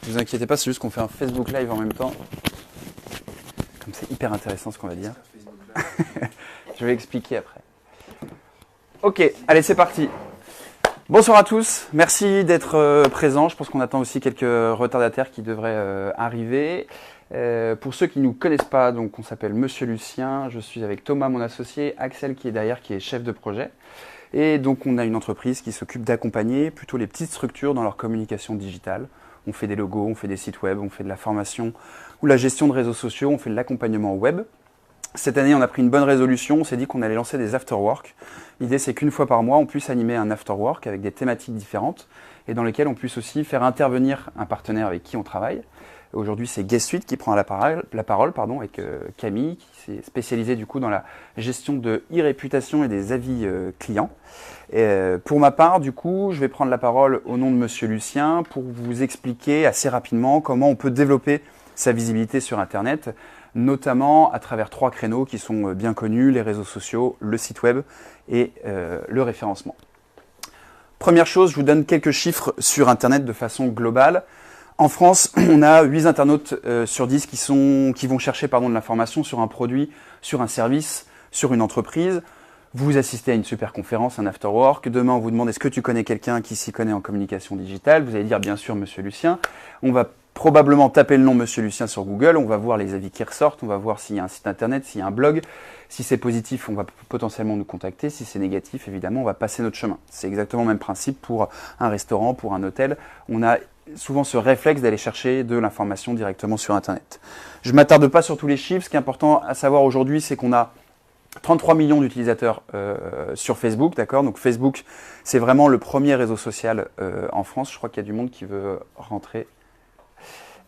Ne vous inquiétez pas, c'est juste qu'on fait un Facebook Live en même temps. Comme c'est hyper intéressant ce qu'on va dire. Je vais expliquer après. Ok, allez, c'est parti. Bonsoir à tous, merci d'être présents. Je pense qu'on attend aussi quelques retardataires qui devraient arriver. Pour ceux qui ne nous connaissent pas, donc on s'appelle Monsieur Lucien. Je suis avec Thomas, mon associé, Axel qui est derrière, qui est chef de projet. Et donc on a une entreprise qui s'occupe d'accompagner plutôt les petites structures dans leur communication digitale. On fait des logos, on fait des sites web, on fait de la formation ou la gestion de réseaux sociaux, on fait de l'accompagnement web. Cette année, on a pris une bonne résolution, on s'est dit qu'on allait lancer des afterwork. L'idée, c'est qu'une fois par mois, on puisse animer un afterwork avec des thématiques différentes et dans lesquelles on puisse aussi faire intervenir un partenaire avec qui on travaille. Aujourd'hui, c'est Guest Suite qui prend la parole avec Camille, qui s'est spécialisée du coup dans la gestion de e-réputation et des avis clients. Pour ma part, du coup, je vais prendre la parole au nom de Monsieur Lucien pour vous expliquer assez rapidement comment on peut développer sa visibilité sur Internet, notamment à travers 3 créneaux qui sont bien connus, les réseaux sociaux, le site web et le référencement. Première chose, je vous donne quelques chiffres sur Internet de façon globale. En France, on a 8 internautes sur 10 qui vont chercher de l'information sur un produit, sur un service, sur une entreprise. Vous assistez à une super conférence, un afterwork. Demain, on vous demande est-ce que tu connais quelqu'un qui s'y connaît en communication digitale. Vous allez dire bien sûr Monsieur Lucien. On va probablement taper le nom Monsieur Lucien sur Google. On va voir les avis qui ressortent. On va voir s'il y a un site internet, s'il y a un blog. Si c'est positif, on va potentiellement nous contacter. Si c'est négatif, évidemment, on va passer notre chemin. C'est exactement le même principe pour un restaurant, pour un hôtel. On a souvent ce réflexe d'aller chercher de l'information directement sur Internet. Je ne m'attarde pas sur tous les chiffres. Ce qui est important à savoir aujourd'hui, c'est qu'on a 33 millions d'utilisateurs sur Facebook, d'accord. Donc Facebook, c'est vraiment le premier réseau social en France. Je crois qu'il y a du monde qui veut rentrer.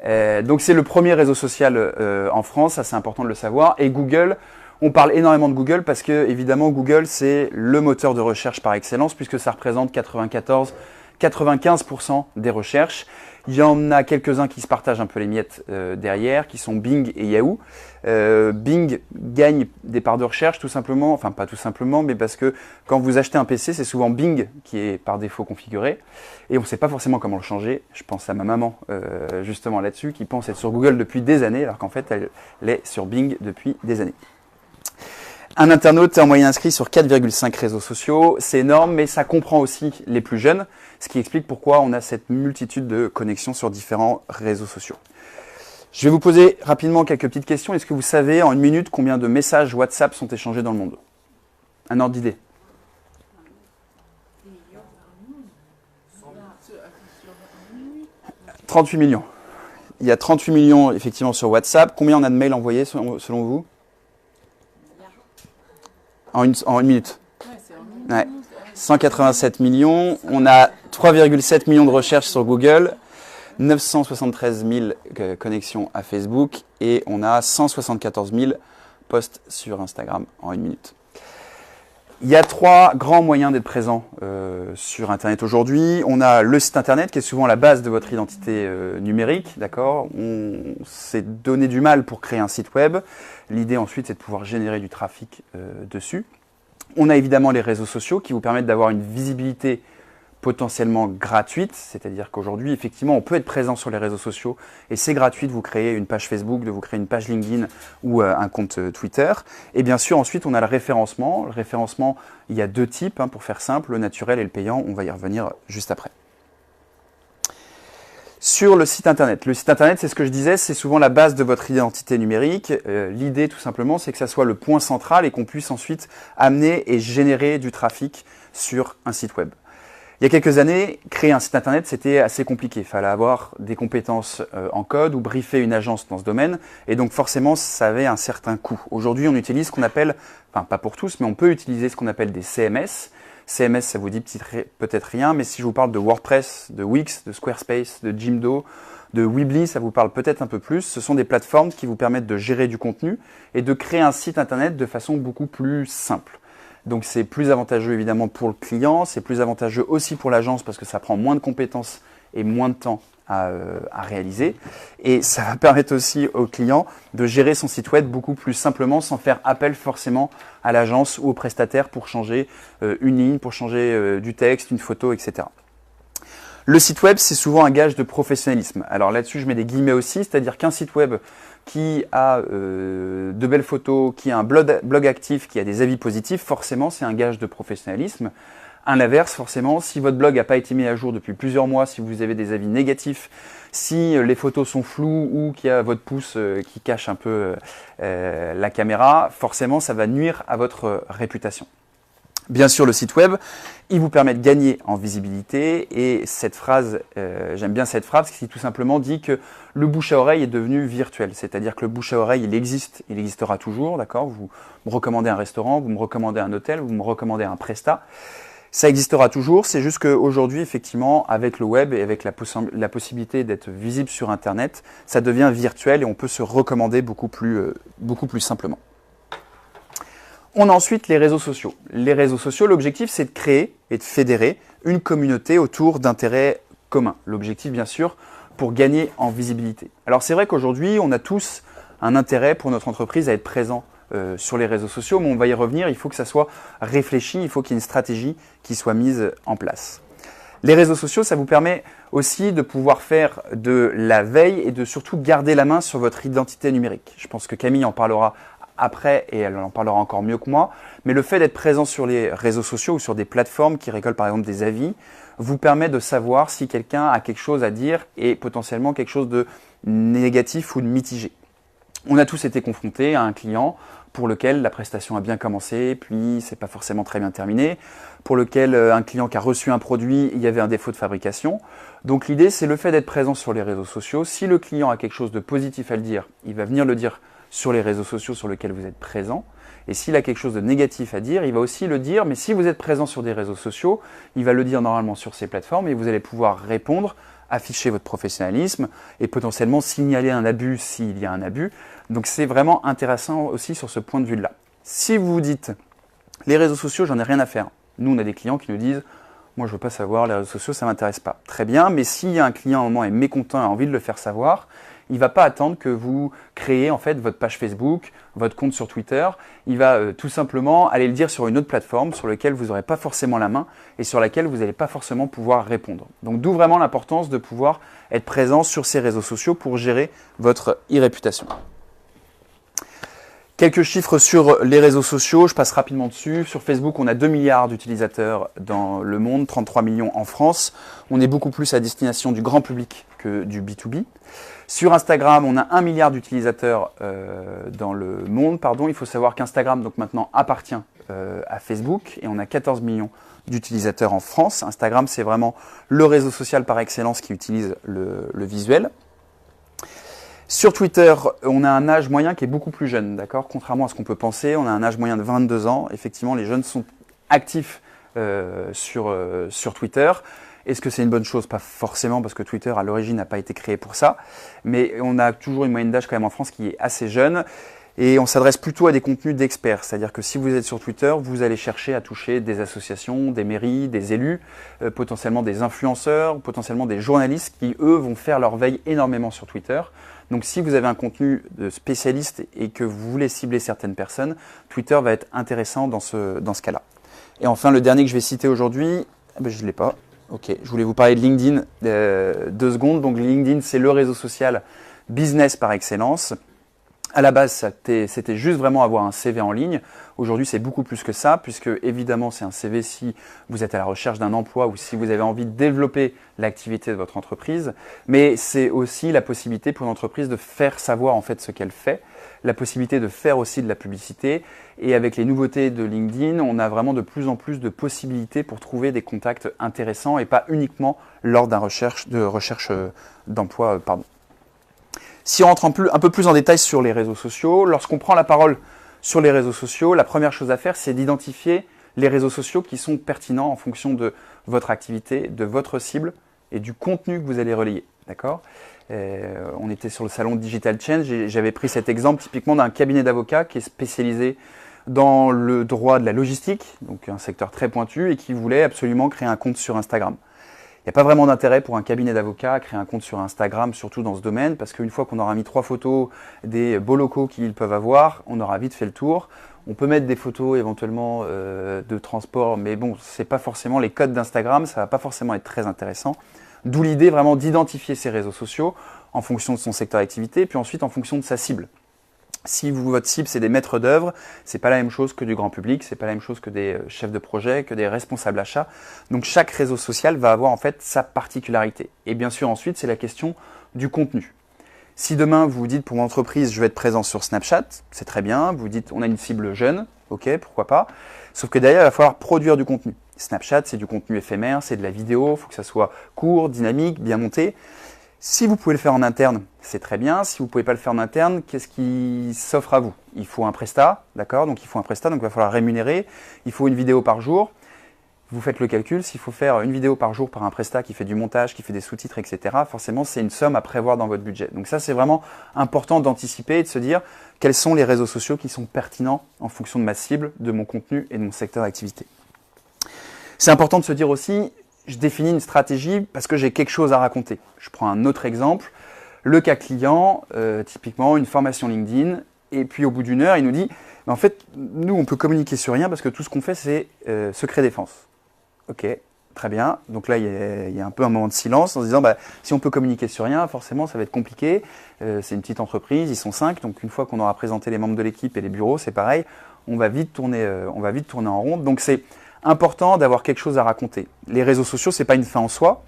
Donc c'est le premier réseau social en France, ça c'est important de le savoir. Et Google, on parle énormément de Google parce que évidemment Google c'est le moteur de recherche par excellence puisque ça représente 95% des recherches. Il y en a quelques-uns qui se partagent un peu les miettes derrière, qui sont Bing et Yahoo. Bing gagne des parts de recherche tout simplement, enfin pas tout simplement, mais parce que quand vous achetez un PC, c'est souvent Bing qui est par défaut configuré et on ne sait pas forcément comment le changer. Je pense à ma maman justement là-dessus qui pense être sur Google depuis des années alors qu'en fait elle est sur Bing depuis des années. Un internaute est en moyenne inscrit sur 4,5 réseaux sociaux, c'est énorme, mais ça comprend aussi les plus jeunes, ce qui explique pourquoi on a cette multitude de connexions sur différents réseaux sociaux. Je vais vous poser rapidement quelques petites questions. Est-ce que vous savez en une minute combien de messages WhatsApp sont échangés dans le monde? Un ordre d'idée. 38 millions. Il y a 38 millions effectivement sur WhatsApp. Combien on a de mails envoyés selon vous? En une minute. Ouais. 187 millions. On a 3,7 millions de recherches sur Google, 973 000 connexions à Facebook et on a 174 000 posts sur Instagram en une minute. Il y a 3 grands moyens d'être présent sur Internet aujourd'hui. On a le site Internet qui est souvent la base de votre identité numérique, d'accord. On s'est donné du mal pour créer un site web. L'idée ensuite c'est de pouvoir générer du trafic dessus. On a évidemment les réseaux sociaux qui vous permettent d'avoir une visibilité potentiellement gratuite, c'est-à-dire qu'aujourd'hui, effectivement, on peut être présent sur les réseaux sociaux et c'est gratuit de vous créer une page Facebook, de vous créer une page LinkedIn ou un compte Twitter. Et bien sûr, ensuite, on a le référencement. Le référencement, il y a 2 types, pour faire simple, le naturel et le payant. On va y revenir juste après. Sur le site Internet. Le site Internet, c'est ce que je disais, c'est souvent la base de votre identité numérique. L'idée, tout simplement, c'est que ça soit le point central et qu'on puisse ensuite amener et générer du trafic sur un site web. Il y a quelques années, créer un site Internet, c'était assez compliqué. Il fallait avoir des compétences en code ou briefer une agence dans ce domaine. Et donc, forcément, ça avait un certain coût. Aujourd'hui, on utilise ce qu'on appelle, enfin, pas pour tous, mais on peut utiliser ce qu'on appelle des CMS. CMS, ça vous dit peut-être rien, mais si je vous parle de WordPress, de Wix, de Squarespace, de Jimdo, de Weebly, ça vous parle peut-être un peu plus. Ce sont des plateformes qui vous permettent de gérer du contenu et de créer un site Internet de façon beaucoup plus simple. Donc c'est plus avantageux évidemment pour le client, c'est plus avantageux aussi pour l'agence parce que ça prend moins de compétences et moins de temps à réaliser. Et ça va permettre aussi au client de gérer son site web beaucoup plus simplement sans faire appel forcément à l'agence ou au prestataire pour changer une ligne, pour changer du texte, une photo, etc. Le site web, c'est souvent un gage de professionnalisme. Alors là-dessus, je mets des guillemets aussi, c'est-à-dire qu'un site web qui a de belles photos, qui a un blog actif, qui a des avis positifs, forcément, c'est un gage de professionnalisme. À l'inverse, forcément, si votre blog n'a pas été mis à jour depuis plusieurs mois, si vous avez des avis négatifs, si les photos sont floues ou qu'il y a votre pouce qui cache un peu la caméra, forcément, ça va nuire à votre réputation. Bien sûr, le site web, il vous permet de gagner en visibilité et cette phrase, j'aime bien cette phrase qui tout simplement dit que le bouche à oreille est devenu virtuel. C'est-à-dire que le bouche à oreille, il existe, il existera toujours, d'accord? Vous me recommandez un restaurant, vous me recommandez un hôtel, vous me recommandez un prestat. Ça existera toujours, c'est juste qu'aujourd'hui, effectivement, avec le web et avec la possibilité d'être visible sur Internet, ça devient virtuel et on peut se recommander beaucoup plus simplement. On a ensuite les réseaux sociaux. Les réseaux sociaux, l'objectif, c'est de créer et de fédérer une communauté autour d'intérêts communs. L'objectif, bien sûr, pour gagner en visibilité. Alors, c'est vrai qu'aujourd'hui, on a tous un intérêt pour notre entreprise à être présent sur les réseaux sociaux, mais on va y revenir, il faut que ça soit réfléchi, il faut qu'il y ait une stratégie qui soit mise en place. Les réseaux sociaux, ça vous permet aussi de pouvoir faire de la veille et de surtout garder la main sur votre identité numérique. Je pense que Camille en parlera après et elle en parlera encore mieux que moi, mais le fait d'être présent sur les réseaux sociaux ou sur des plateformes qui récoltent par exemple des avis vous permet de savoir si quelqu'un a quelque chose à dire et potentiellement quelque chose de négatif ou de mitigé. On a tous été confrontés à un client pour lequel la prestation a bien commencé, puis c'est pas forcément très bien terminé, pour lequel un client qui a reçu un produit, il y avait un défaut de fabrication. Donc l'idée, c'est le fait d'être présent sur les réseaux sociaux. Si le client a quelque chose de positif à le dire, il va venir le dire sur les réseaux sociaux sur lesquels vous êtes présent. Et s'il a quelque chose de négatif à dire, il va aussi le dire, mais si vous êtes présent sur des réseaux sociaux, il va le dire normalement sur ces plateformes et vous allez pouvoir répondre, afficher votre professionnalisme et potentiellement signaler un abus s'il y a un abus. Donc c'est vraiment intéressant aussi sur ce point de vue-là. Si vous vous dites, les réseaux sociaux, j'en ai rien à faire. Nous, on a des clients qui nous disent, moi je veux pas savoir, les réseaux sociaux, ça m'intéresse pas. Très bien, mais s'il y a un client à un moment est mécontent et a envie de le faire savoir, il va pas attendre que vous créez en fait votre page Facebook, votre compte sur Twitter. Il va tout simplement aller le dire sur une autre plateforme sur laquelle vous n'aurez pas forcément la main et sur laquelle vous n'allez pas forcément pouvoir répondre. Donc d'où vraiment l'importance de pouvoir être présent sur ces réseaux sociaux pour gérer votre e-réputation. Quelques chiffres sur les réseaux sociaux, je passe rapidement dessus. Sur Facebook, on a 2 milliards d'utilisateurs dans le monde, 33 millions en France. On est beaucoup plus à destination du grand public que du B2B. Sur Instagram, on a 1 milliard d'utilisateurs dans le monde. Il faut savoir qu'Instagram donc maintenant appartient à Facebook et on a 14 millions d'utilisateurs en France. Instagram, c'est vraiment le réseau social par excellence qui utilise le visuel. Sur Twitter, on a un âge moyen qui est beaucoup plus jeune, d'accord? Contrairement à ce qu'on peut penser, on a un âge moyen de 22 ans. Effectivement, les jeunes sont actifs sur Twitter. Est-ce que c'est une bonne chose? Pas forcément, parce que Twitter, à l'origine, n'a pas été créé pour ça. Mais on a toujours une moyenne d'âge quand même en France qui est assez jeune. Et on s'adresse plutôt à des contenus d'experts. C'est-à-dire que si vous êtes sur Twitter, vous allez chercher à toucher des associations, des mairies, des élus, potentiellement des influenceurs, potentiellement des journalistes qui, eux, vont faire leur veille énormément sur Twitter. Donc si vous avez un contenu de spécialiste et que vous voulez cibler certaines personnes, Twitter va être intéressant dans ce cas-là. Et enfin, le dernier que je vais citer aujourd'hui, je ne l'ai pas. Ok, je voulais vous parler de LinkedIn 2 secondes. Donc LinkedIn, c'est le réseau social business par excellence. À la base, c'était juste vraiment avoir un CV en ligne. Aujourd'hui, c'est beaucoup plus que ça, puisque évidemment, c'est un CV si vous êtes à la recherche d'un emploi ou si vous avez envie de développer l'activité de votre entreprise. Mais c'est aussi la possibilité pour une entreprise de faire savoir en fait ce qu'elle fait, la possibilité de faire aussi de la publicité. Et avec les nouveautés de LinkedIn, on a vraiment de plus en plus de possibilités pour trouver des contacts intéressants et pas uniquement lors d'une recherche d'emploi. Si on rentre un peu plus en détail sur les réseaux sociaux, lorsqu'on prend la parole sur les réseaux sociaux, la première chose à faire, c'est d'identifier les réseaux sociaux qui sont pertinents en fonction de votre activité, de votre cible et du contenu que vous allez relayer. D'accord ? On était sur le salon Digital Change et j'avais pris cet exemple typiquement d'un cabinet d'avocats qui est spécialisé dans le droit de la logistique, donc un secteur très pointu, et qui voulait absolument créer un compte sur Instagram. Il n'y a pas vraiment d'intérêt pour un cabinet d'avocats à créer un compte sur Instagram, surtout dans ce domaine, parce qu'une fois qu'on aura mis 3 photos des beaux locaux qu'ils peuvent avoir, on aura vite fait le tour. On peut mettre des photos éventuellement de transport, mais bon, c'est pas forcément les codes d'Instagram, ça va pas forcément être très intéressant. D'où l'idée vraiment d'identifier ses réseaux sociaux en fonction de son secteur d'activité, puis ensuite en fonction de sa cible. Si votre cible, c'est des maîtres d'œuvre, c'est pas la même chose que du grand public, c'est pas la même chose que des chefs de projet, que des responsables achats. Donc chaque réseau social va avoir en fait sa particularité. Et bien sûr ensuite, c'est la question du contenu. Si demain vous vous dites pour mon entreprise, je vais être présent sur Snapchat, c'est très bien. Vous vous dites on a une cible jeune, ok, pourquoi pas. Sauf que derrière, il va falloir produire du contenu. Snapchat, c'est du contenu éphémère, c'est de la vidéo, il faut que ça soit court, dynamique, bien monté. Si vous pouvez le faire en interne, c'est très bien. Si vous ne pouvez pas le faire en interne, qu'est-ce qui s'offre à vous? Il faut un prestat, d'accord? Donc il faut un prestat, donc il va falloir rémunérer. Il faut une vidéo par jour. Vous faites le calcul, s'il faut faire une vidéo par jour par un prestat qui fait du montage, qui fait des sous-titres, etc., forcément c'est une somme à prévoir dans votre budget. Donc ça c'est vraiment important d'anticiper et de se dire quels sont les réseaux sociaux qui sont pertinents en fonction de ma cible, de mon contenu et de mon secteur d'activité. C'est important de se dire aussi, je définis une stratégie parce que j'ai quelque chose à raconter. Je prends un autre exemple, le cas client, typiquement une formation LinkedIn, et puis au bout d'une heure, il nous dit, en fait, nous on peut communiquer sur rien parce que tout ce qu'on fait c'est secret défense. Ok, très bien. Donc là, il y a un peu un moment de silence en se disant, si on peut communiquer sur rien, forcément ça va être compliqué. C'est une petite entreprise, ils sont 5, donc une fois qu'on aura présenté les membres de l'équipe et les bureaux, c'est pareil, on va vite tourner en rond. Donc c'est important d'avoir quelque chose à raconter. Les réseaux sociaux, c'est pas une fin en soi.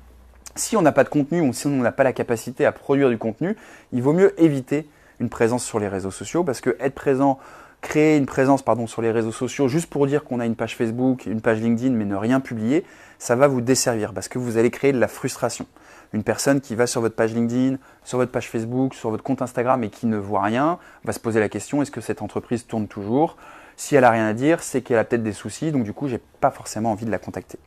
Si on n'a pas de contenu ou si on n'a pas la capacité à produire du contenu, il vaut mieux éviter une présence sur les réseaux sociaux parce que être présent, créer une présence sur les réseaux sociaux juste pour dire qu'on a une page Facebook, une page LinkedIn mais ne rien publier, ça va vous desservir parce que vous allez créer de la frustration. Une personne qui va sur votre page LinkedIn, sur votre page Facebook, sur votre compte Instagram et qui ne voit rien, va se poser la question, est-ce que cette entreprise tourne toujours ? Si elle n'a rien à dire, c'est qu'elle a peut-être des soucis, donc du coup, je n'ai pas forcément envie de la contacter.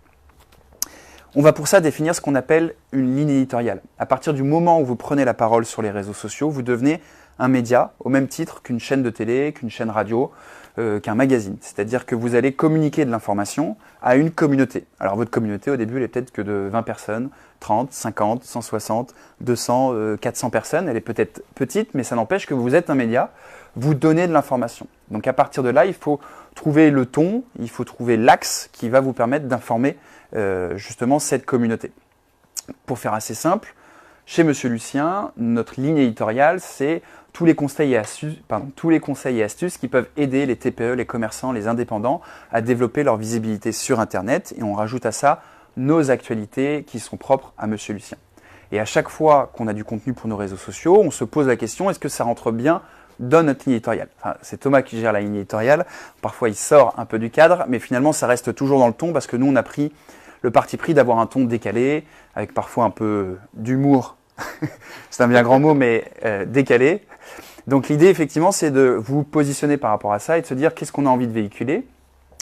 On va pour ça définir ce qu'on appelle une ligne éditoriale. À partir du moment où vous prenez la parole sur les réseaux sociaux, vous devenez un média au même titre qu'une chaîne de télé, qu'une chaîne radio, qu'un magazine. C'est-à-dire que vous allez communiquer de l'information à une communauté. Alors votre communauté, au début, elle est peut-être que de 20 personnes, 30, 50, 160, 200, 400 personnes. Elle est peut-être petite, mais ça n'empêche que vous êtes un média, vous donnez de l'information. Donc à partir de là, il faut trouver le ton, il faut trouver l'axe qui va vous permettre d'informer justement cette communauté. Pour faire assez simple, chez Monsieur Lucien, notre ligne éditoriale, c'est tous les conseils et astuces qui peuvent aider les TPE, les commerçants, les indépendants à développer leur visibilité sur Internet. Et on rajoute à ça nos actualités qui sont propres à Monsieur Lucien. Et à chaque fois qu'on a du contenu pour nos réseaux sociaux, on se pose la question, est-ce que ça rentre bien dans notre ligne éditoriale? C'est Thomas qui gère la ligne éditoriale. Parfois, il sort un peu du cadre, mais finalement, ça reste toujours dans le ton parce que nous, on a pris le parti pris d'avoir un ton décalé, avec parfois un peu d'humour. C'est un bien grand mot, mais décalé. Donc l'idée, effectivement, c'est de vous positionner par rapport à ça et de se dire qu'est-ce qu'on a envie de véhiculer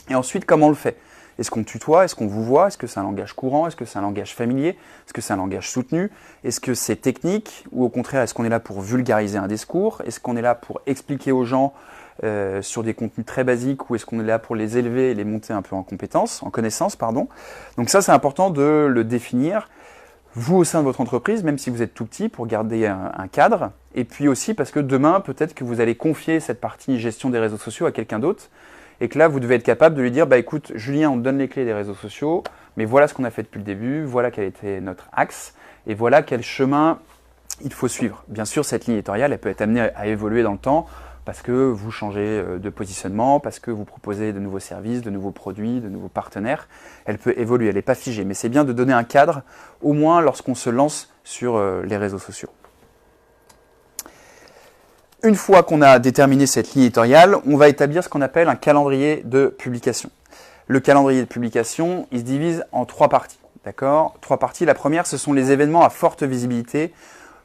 et ensuite comment on le fait. Est-ce qu'on tutoie? Est-ce qu'on vous voit? Est-ce que c'est un langage courant? Est-ce que c'est un langage familier? Est-ce que c'est un langage soutenu? Est-ce que c'est technique? Ou au contraire, est-ce qu'on est là pour vulgariser un discours? Est-ce qu'on est là pour expliquer aux gens sur des contenus très basiques? Ou est-ce qu'on est là pour les élever et les monter un peu en connaissance, pardon. Donc ça, c'est important de le définir. Vous, au sein de votre entreprise, même si vous êtes tout petit, pour garder un cadre. Et puis aussi parce que demain, peut-être que vous allez confier cette partie gestion des réseaux sociaux à quelqu'un d'autre. Et que là, vous devez être capable de lui dire, écoute, Julien, on te donne les clés des réseaux sociaux, mais voilà ce qu'on a fait depuis le début, voilà quel était notre axe, et voilà quel chemin il faut suivre. Bien sûr, cette ligne éditoriale, elle peut être amenée à évoluer dans le temps, parce que vous changez de positionnement, parce que vous proposez de nouveaux services, de nouveaux produits, de nouveaux partenaires. Elle peut évoluer, elle n'est pas figée, mais c'est bien de donner un cadre, au moins lorsqu'on se lance sur les réseaux sociaux. Une fois qu'on a déterminé cette ligne éditoriale, on va établir ce qu'on appelle un calendrier de publication. Le calendrier de publication, il se divise en 3 parties. D'accord ? 3 parties. La première, ce sont les événements à forte visibilité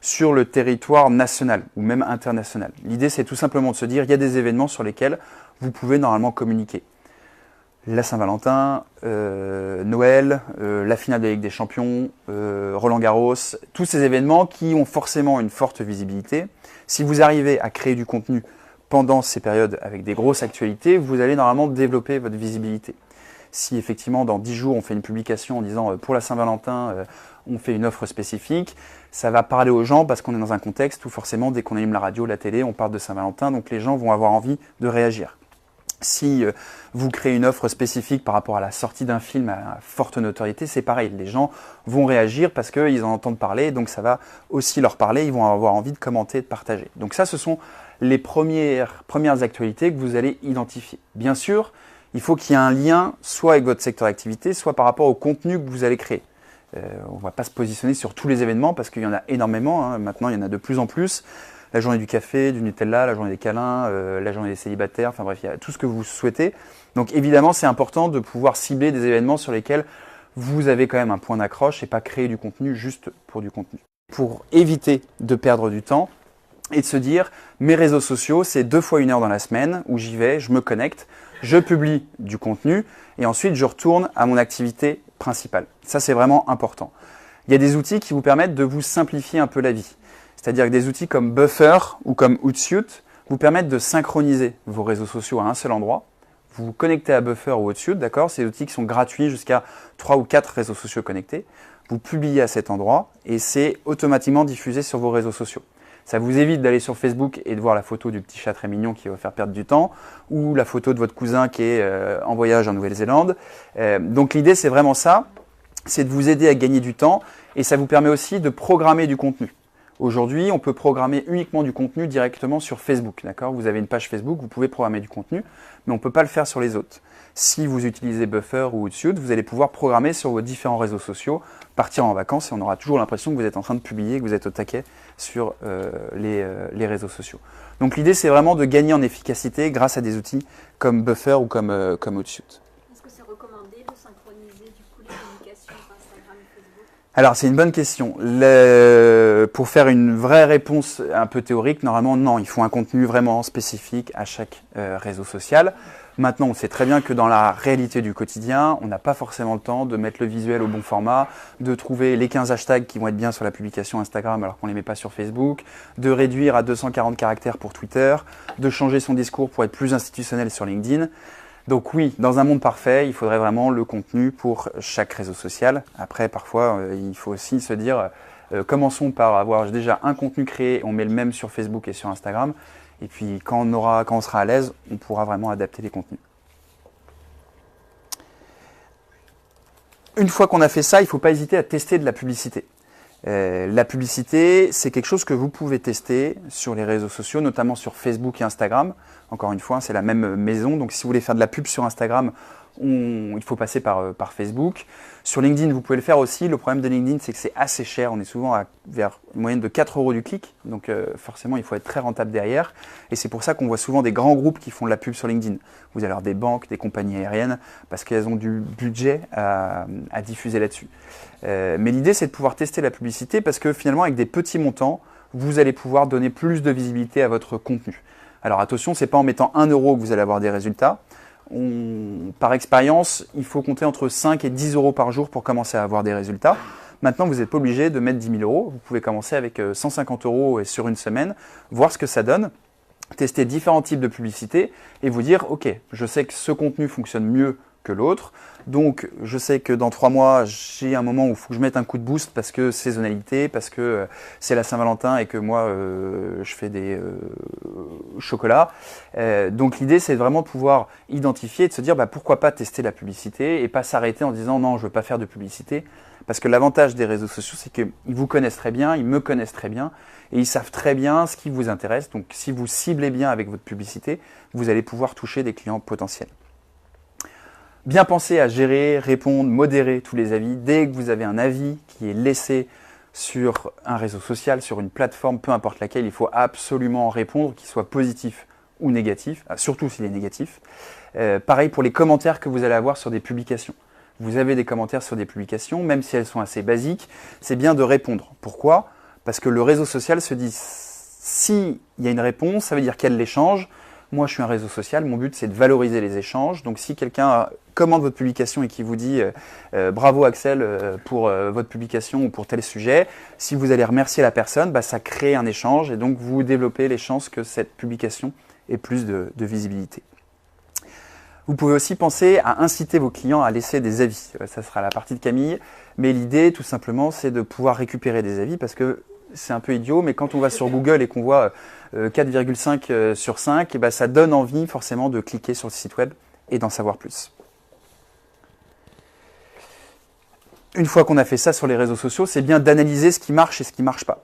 sur le territoire national ou même international. L'idée, c'est tout simplement de se dire, il y a des événements sur lesquels vous pouvez normalement communiquer. La Saint-Valentin, Noël, la finale de la Ligue des Champions, Roland-Garros, tous ces événements qui ont forcément une forte visibilité. Si vous arrivez à créer du contenu pendant ces périodes avec des grosses actualités, vous allez normalement développer votre visibilité. Si effectivement dans 10 jours on fait une publication en disant pour la Saint-Valentin on fait une offre spécifique, ça va parler aux gens parce qu'on est dans un contexte où forcément dès qu'on allume la radio, la télé, on parle de Saint-Valentin, donc les gens vont avoir envie de réagir. Si vous créez une offre spécifique par rapport à la sortie d'un film à forte notoriété, c'est pareil. Les gens vont réagir parce qu'ils en entendent parler, donc ça va aussi leur parler, ils vont avoir envie de commenter, de partager. Donc ça, ce sont les premières actualités que vous allez identifier. Bien sûr, il faut qu'il y ait un lien soit avec votre secteur d'activité, soit par rapport au contenu que vous allez créer. On ne va pas se positionner sur tous les événements parce qu'il y en a énormément, hein. Maintenant il y en a de plus en plus. La journée du café, du Nutella, la journée des câlins, la journée des célibataires, enfin bref, il y a tout ce que vous souhaitez. Donc évidemment, c'est important de pouvoir cibler des événements sur lesquels vous avez quand même un point d'accroche et pas créer du contenu juste pour du contenu. Pour éviter de perdre du temps et de se dire, mes réseaux sociaux, c'est 2 fois 1 heure dans la semaine où j'y vais, je me connecte, je publie du contenu et ensuite je retourne à mon activité principale. Ça, c'est vraiment important. Il y a des outils qui vous permettent de vous simplifier un peu la vie. C'est-à-dire que des outils comme Buffer ou comme Hootsuite vous permettent de synchroniser vos réseaux sociaux à un seul endroit. Vous vous connectez à Buffer ou Hootsuite, d'accord? C'est des outils qui sont gratuits jusqu'à 3 ou 4 réseaux sociaux connectés. Vous publiez à cet endroit et c'est automatiquement diffusé sur vos réseaux sociaux. Ça vous évite d'aller sur Facebook et de voir la photo du petit chat très mignon qui va faire perdre du temps ou la photo de votre cousin qui est en voyage en Nouvelle-Zélande. Donc l'idée, c'est vraiment ça, c'est de vous aider à gagner du temps et ça vous permet aussi de programmer du contenu. Aujourd'hui, on peut programmer uniquement du contenu directement sur Facebook. D'accord ? Vous avez une page Facebook, vous pouvez programmer du contenu, mais on ne peut pas le faire sur les autres. Si vous utilisez Buffer ou Hootsuite, vous allez pouvoir programmer sur vos différents réseaux sociaux, partir en vacances et on aura toujours l'impression que vous êtes en train de publier, que vous êtes au taquet sur les réseaux sociaux. Donc l'idée, c'est vraiment de gagner en efficacité grâce à des outils comme Buffer ou comme Hootsuite. Est-ce que c'est recommandé de synchroniser du coup les communications sur Instagram et Facebook ? Alors, c'est une bonne question. Pour faire une vraie réponse un peu théorique, normalement, non. Il faut un contenu vraiment spécifique à chaque réseau social. Maintenant, on sait très bien que dans la réalité du quotidien, on n'a pas forcément le temps de mettre le visuel au bon format, de trouver les 15 hashtags qui vont être bien sur la publication Instagram alors qu'on ne les met pas sur Facebook, de réduire à 240 caractères pour Twitter, de changer son discours pour être plus institutionnel sur LinkedIn. Donc oui, dans un monde parfait, il faudrait vraiment le contenu pour chaque réseau social. Après, parfois, il faut aussi se dire, commençons par avoir déjà un contenu créé, on met le même sur Facebook et sur Instagram. Et puis quand on sera à l'aise, on pourra vraiment adapter les contenus. Une fois qu'on a fait ça, il ne faut pas hésiter à tester de la publicité. La publicité, c'est quelque chose que vous pouvez tester sur les réseaux sociaux, notamment sur Facebook et Instagram. Encore une fois, c'est la même maison. Donc, si vous voulez faire de la pub sur Instagram, il faut passer par Facebook. Sur LinkedIn, vous pouvez le faire aussi. Le problème de LinkedIn, c'est que c'est assez cher. On est souvent vers une moyenne de 4 € du clic. Donc, forcément, il faut être très rentable derrière. Et c'est pour ça qu'on voit souvent des grands groupes qui font de la pub sur LinkedIn. Vous allez avoir des banques, des compagnies aériennes, parce qu'elles ont du budget à diffuser là-dessus. Mais l'idée, c'est de pouvoir tester la publicité parce que finalement, avec des petits montants, vous allez pouvoir donner plus de visibilité à votre contenu. Alors attention, ce n'est pas en mettant 1 € que vous allez avoir des résultats. Par expérience, il faut compter entre 5 et 10 € par jour pour commencer à avoir des résultats. Maintenant, vous n'êtes pas obligé de mettre 10 000 €. Vous pouvez commencer avec 150 € sur une semaine, voir ce que ça donne, tester différents types de publicités et vous dire, ok, je sais que ce contenu fonctionne mieux que l'autre. Donc, je sais que dans 3 mois, j'ai un moment où il faut que je mette un coup de boost parce que saisonnalité, parce que c'est la Saint-Valentin et que moi, je fais des chocolats. Donc, l'idée, c'est vraiment de pouvoir identifier et de se dire pourquoi pas tester la publicité et pas s'arrêter en disant non, je ne veux pas faire de publicité. Parce que l'avantage des réseaux sociaux, c'est qu'ils vous connaissent très bien, ils me connaissent très bien et ils savent très bien ce qui vous intéresse. Donc, si vous ciblez bien avec votre publicité, vous allez pouvoir toucher des clients potentiels. Bien penser à gérer, répondre, modérer tous les avis. Dès que vous avez un avis qui est laissé sur un réseau social, sur une plateforme, peu importe laquelle, il faut absolument répondre, qu'il soit positif ou négatif, surtout s'il est négatif. Pareil pour les commentaires que vous allez avoir sur des publications. Vous avez des commentaires sur des publications, même si elles sont assez basiques, c'est bien de répondre. Pourquoi ? Parce que le réseau social se dit, s'il y a une réponse, ça veut dire qu'il y a de l'échange. Moi, je suis un réseau social, mon but, c'est de valoriser les échanges. Donc, si quelqu'un commande votre publication et qui vous dit bravo Axel pour votre publication ou pour tel sujet, si vous allez remercier la personne, ça crée un échange et donc vous développez les chances que cette publication ait plus de visibilité. Vous pouvez aussi penser à inciter vos clients à laisser des avis. Ça sera la partie de Camille. Mais l'idée, tout simplement, c'est de pouvoir récupérer des avis parce que c'est un peu idiot, mais quand on va sur Google et qu'on voit 4,5 sur 5, et ben, ça donne envie forcément de cliquer sur le site web et d'en savoir plus. Une fois qu'on a fait ça sur les réseaux sociaux, c'est bien d'analyser ce qui marche et ce qui ne marche pas.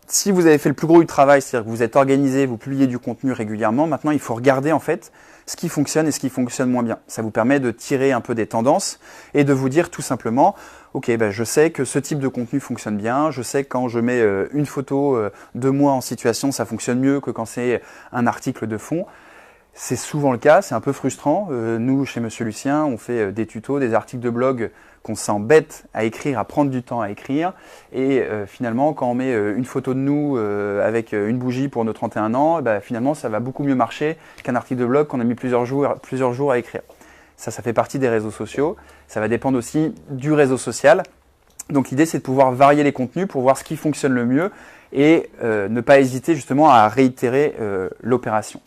Si vous avez fait le plus gros du travail, c'est-à-dire que vous êtes organisé, vous publiez du contenu régulièrement, maintenant il faut regarder en fait ce qui fonctionne et ce qui fonctionne moins bien. Ça vous permet de tirer un peu des tendances et de vous dire tout simplement, ok, ben je sais que ce type de contenu fonctionne bien, je sais que quand je mets une photo de moi en situation, ça fonctionne mieux que quand c'est un article de fond. C'est souvent le cas, c'est un peu frustrant. Nous, chez Monsieur Lucien, on fait des tutos, des articles de blog qu'on s'embête à écrire, à prendre du temps à écrire. Et finalement, quand on met une photo de nous avec une bougie pour nos 31 ans, bah, finalement, ça va beaucoup mieux marcher qu'un article de blog qu'on a mis plusieurs jours à écrire. Ça fait partie des réseaux sociaux. Ça va dépendre aussi du réseau social. Donc l'idée, c'est de pouvoir varier les contenus pour voir ce qui fonctionne le mieux et ne pas hésiter justement à réitérer l'opération.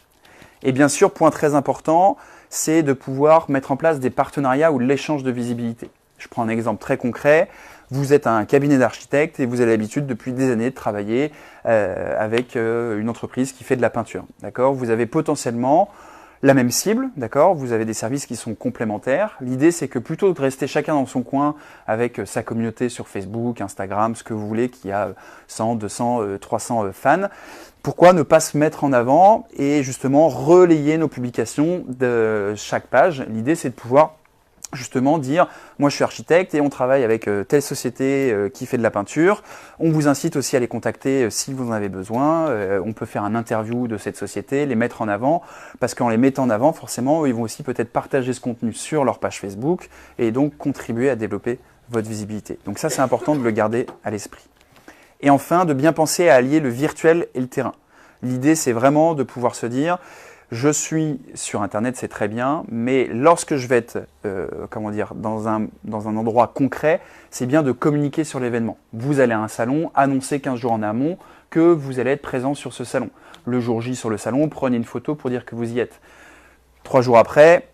Et bien sûr, point très important, c'est de pouvoir mettre en place des partenariats ou de l'échange de visibilité. Je prends un exemple très concret. Vous êtes un cabinet d'architectes et vous avez l'habitude depuis des années de travailler avec une entreprise qui fait de la peinture. D'accord ? Vous avez potentiellement la même cible, d'accord ? Vous avez des services qui sont complémentaires. L'idée, c'est que plutôt que de rester chacun dans son coin avec sa communauté sur Facebook, Instagram, ce que vous voulez, qui a 100, 200, 300 fans, pourquoi ne pas se mettre en avant et justement relayer nos publications de chaque page ? L'idée, c'est de pouvoir justement dire, moi je suis architecte et on travaille avec telle société qui fait de la peinture. On vous incite aussi à les contacter si vous en avez besoin. On peut faire un interview de cette société, les mettre en avant, parce qu'en les mettant en avant, forcément, ils vont aussi peut-être partager ce contenu sur leur page Facebook et donc contribuer à développer votre visibilité. Donc ça, c'est important de le garder à l'esprit. Et enfin, de bien penser à allier le virtuel et le terrain. L'idée, c'est vraiment de pouvoir se dire, je suis sur Internet, c'est très bien, mais lorsque je vais être dans un endroit concret, c'est bien de communiquer sur l'événement. Vous allez à un salon, annoncez 15 jours en amont que vous allez être présent sur ce salon. Le jour J sur le salon, prenez une photo pour dire que vous y êtes. 3 jours après,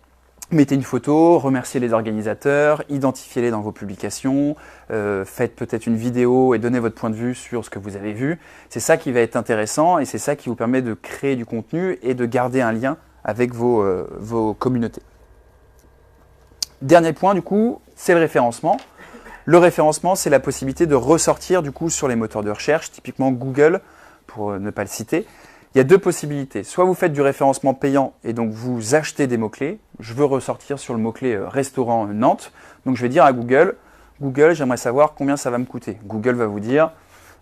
mettez une photo, remerciez les organisateurs, identifiez-les dans vos publications, faites peut-être une vidéo et donnez votre point de vue sur ce que vous avez vu. C'est ça qui va être intéressant et c'est ça qui vous permet de créer du contenu et de garder un lien avec vos communautés. Dernier point du coup, c'est le référencement. Le référencement, c'est la possibilité de ressortir du coup sur les moteurs de recherche, typiquement Google, pour ne pas le citer. Il y a deux possibilités. Soit vous faites du référencement payant et donc vous achetez des mots-clés. Je veux ressortir sur le mot-clé restaurant Nantes. Donc je vais dire à Google, j'aimerais savoir combien ça va me coûter. Google va vous dire,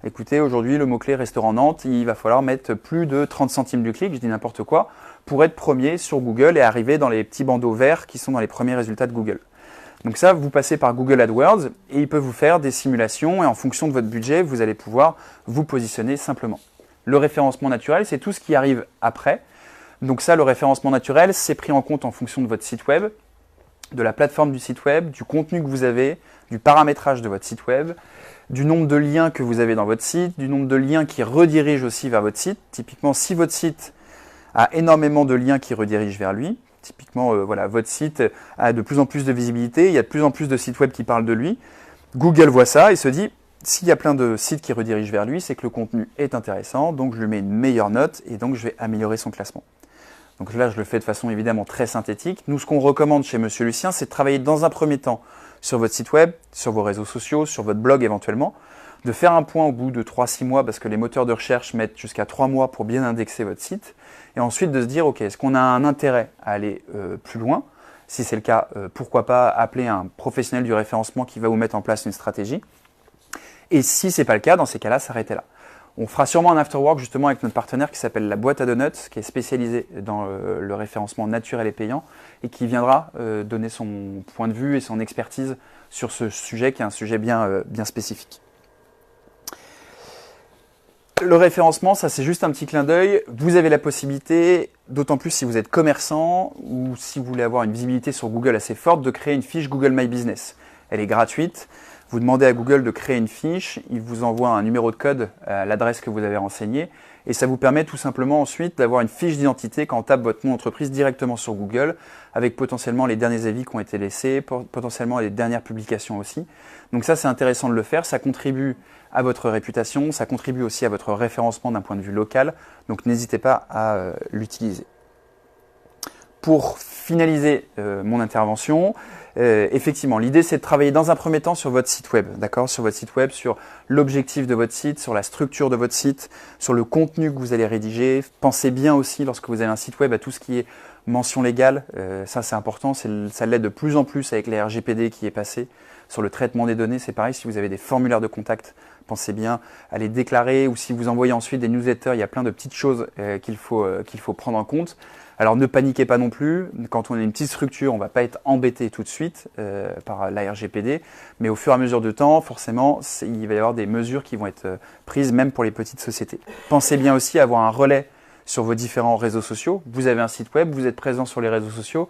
écoutez, aujourd'hui le mot-clé restaurant Nantes, il va falloir mettre plus de 30 centimes du clic, je dis n'importe quoi, pour être premier sur Google et arriver dans les petits bandeaux verts qui sont dans les premiers résultats de Google. Donc ça, vous passez par Google AdWords et il peut vous faire des simulations et en fonction de votre budget, vous allez pouvoir vous positionner simplement. Le référencement naturel, c'est tout ce qui arrive après. Donc ça, le référencement naturel, c'est pris en compte en fonction de votre site web, de la plateforme du site web, du contenu que vous avez, du paramétrage de votre site web, du nombre de liens que vous avez dans votre site, du nombre de liens qui redirigent aussi vers votre site. Typiquement, si votre site a énormément de liens qui redirigent vers lui, typiquement, votre site a de plus en plus de visibilité, il y a de plus en plus de sites web qui parlent de lui, Google voit ça et se dit, s'il y a plein de sites qui redirigent vers lui, c'est que le contenu est intéressant, donc je lui mets une meilleure note et donc je vais améliorer son classement. Donc là, je le fais de façon évidemment très synthétique. Nous, ce qu'on recommande chez Monsieur Lucien, c'est de travailler dans un premier temps sur votre site web, sur vos réseaux sociaux, sur votre blog éventuellement, de faire un point au bout de 3-6 mois, parce que les moteurs de recherche mettent jusqu'à 3 mois pour bien indexer votre site, et ensuite de se dire, ok, est-ce qu'on a un intérêt à aller plus loin ? Si c'est le cas, pourquoi pas appeler un professionnel du référencement qui va vous mettre en place une stratégie. Et si ce n'est pas le cas, dans ces cas-là, s'arrêter là. On fera sûrement un afterwork justement avec notre partenaire qui s'appelle la boîte à donuts, qui est spécialisée dans le référencement naturel et payant et qui viendra donner son point de vue et son expertise sur ce sujet qui est un sujet bien spécifique. Le référencement, ça c'est juste un petit clin d'œil. Vous avez la possibilité, d'autant plus si vous êtes commerçant ou si vous voulez avoir une visibilité sur Google assez forte, de créer une fiche Google My Business. Elle est gratuite. Vous demandez à Google de créer une fiche, il vous envoie un numéro de code à l'adresse que vous avez renseignée et ça vous permet tout simplement ensuite d'avoir une fiche d'identité quand on tape votre nom d'entreprise directement sur Google avec potentiellement les derniers avis qui ont été laissés, potentiellement les dernières publications aussi. Donc ça, c'est intéressant de le faire, ça contribue à votre réputation, ça contribue aussi à votre référencement d'un point de vue local, donc n'hésitez pas à l'utiliser. Pour finaliser mon intervention, effectivement, l'idée c'est de travailler dans un premier temps sur votre site web, d'accord, sur votre site web, sur l'objectif de votre site, sur la structure de votre site, sur le contenu que vous allez rédiger. Pensez bien aussi lorsque vous avez un site web à tout ce qui est mention légale, ça c'est important, ça l'aide de plus en plus avec les RGPD qui est passé. Sur le traitement des données, c'est pareil, si vous avez des formulaires de contact, pensez bien à les déclarer ou si vous envoyez ensuite des newsletters, il y a plein de petites choses qu'il faut prendre en compte. Alors ne paniquez pas non plus, quand on a une petite structure, on ne va pas être embêté tout de suite par la RGPD, mais au fur et à mesure du temps, forcément, il va y avoir des mesures qui vont être prises même pour les petites sociétés. Pensez bien aussi à avoir un relais sur vos différents réseaux sociaux. Vous avez un site web, vous êtes présent sur les réseaux sociaux,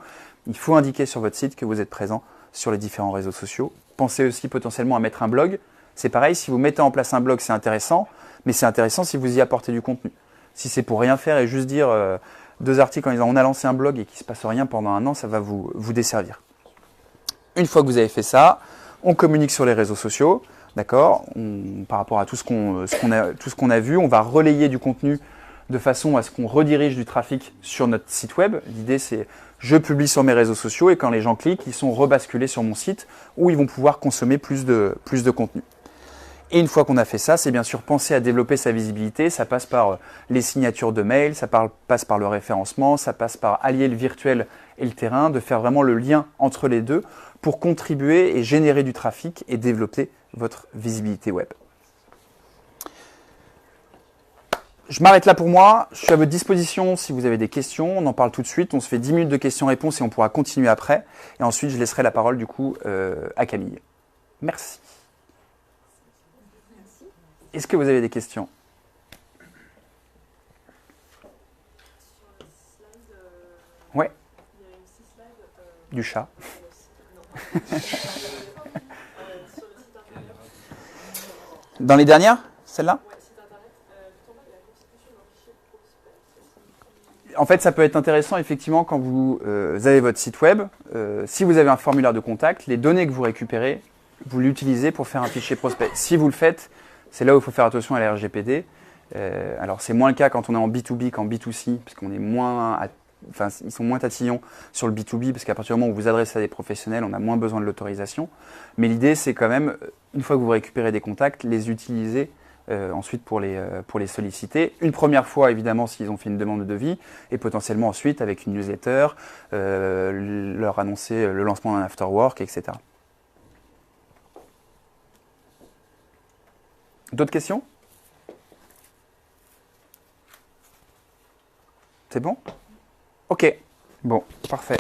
il faut indiquer sur votre site que vous êtes présent sur les différents réseaux sociaux. Pensez aussi potentiellement à mettre un blog. C'est pareil, si vous mettez en place un blog, c'est intéressant, mais c'est intéressant si vous y apportez du contenu. Si c'est pour rien faire et juste dire 2 articles en disant on a lancé un blog et qu'il ne se passe rien pendant un an, ça va vous desservir. Une fois que vous avez fait ça, on communique sur les réseaux sociaux, d'accord, par rapport à tout ce qu'on a vu, on va relayer du contenu de façon à ce qu'on redirige du trafic sur notre site web. L'idée c'est je publie sur mes réseaux sociaux et quand les gens cliquent, ils sont rebasculés sur mon site où ils vont pouvoir consommer plus de contenu. Et une fois qu'on a fait ça, c'est bien sûr penser à développer sa visibilité. Ça passe par les signatures de mail, ça passe par le référencement, ça passe par allier le virtuel et le terrain, de faire vraiment le lien entre les deux pour contribuer et générer du trafic et développer votre visibilité web. Je m'arrête là pour moi, je suis à votre disposition si vous avez des questions, on en parle tout de suite, on se fait 10 minutes de questions-réponses et on pourra continuer après. Et ensuite, je laisserai la parole du coup à Camille. Merci. Est-ce que vous avez des questions? Ouais. Du chat. Dans les dernières, celle-là? En fait, ça peut être intéressant effectivement quand vous avez votre site web. Si vous avez un formulaire de contact, les données que vous récupérez, vous l'utilisez pour faire un fichier prospect. Si vous le faites, c'est là où il faut faire attention à la RGPD. Alors, c'est moins le cas quand on est en B2B qu'en B2C, puisqu'on est ils sont moins tatillons sur le B2B, parce qu'à partir du moment où vous vous adressez à des professionnels, on a moins besoin de l'autorisation. Mais l'idée, c'est quand même, une fois que vous récupérez des contacts, les utiliser ensuite pour les solliciter. Une première fois, évidemment, s'ils ont fait une demande de devis, et potentiellement ensuite avec une newsletter, leur annoncer le lancement d'un afterwork, etc. D'autres questions? C'est bon? Ok. Bon, parfait.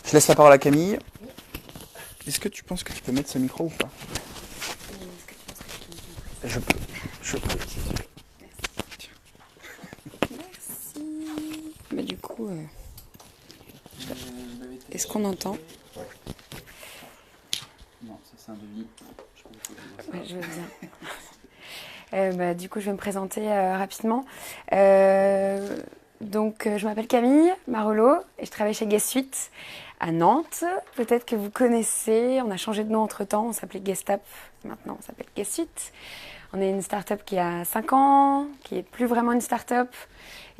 Je laisse la parole à Camille. Est-ce que tu penses que tu peux mettre ce micro ou pas? Je peux. Merci. Bah, du coup, est-ce qu'on entend? Non, ça c'est un devis. Ouais, je veux bien. Du coup, je vais me présenter rapidement. Donc, je m'appelle Camille Marolo et je travaille chez Guest Suite à Nantes. Peut-être que vous connaissez, on a changé de nom entre-temps, on s'appelait Guestap, maintenant on s'appelle Guest Suite. On est une start-up qui a 5 ans, qui est plus vraiment une start-up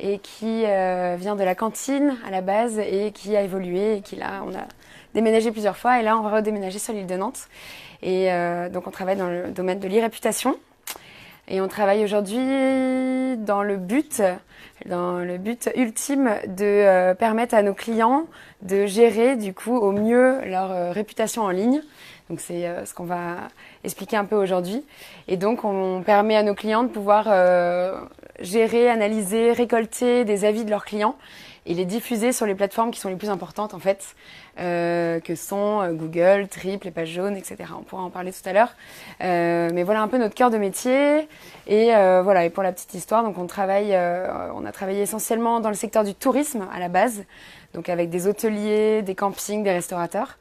et qui vient de la cantine à la base et qui a évolué et qui là, on a déménagé plusieurs fois et là, on va redéménager sur l'île de Nantes. Et donc, on travaille dans le domaine de l'e-réputation. Et on travaille aujourd'hui dans le but ultime de permettre à nos clients de gérer du coup au mieux leur réputation en ligne. Donc c'est ce qu'on va expliquer un peu aujourd'hui. Et donc on permet à nos clients de pouvoir gérer, analyser, récolter des avis de leurs clients et les diffuser sur les plateformes qui sont les plus importantes en fait, que sont Google, Trip, les pages jaunes, etc. On pourra en parler tout à l'heure. Mais voilà un peu notre cœur de métier. Et voilà, et pour la petite histoire, donc on a travaillé essentiellement dans le secteur du tourisme à la base, donc avec des hôteliers, des campings, des restaurateurs.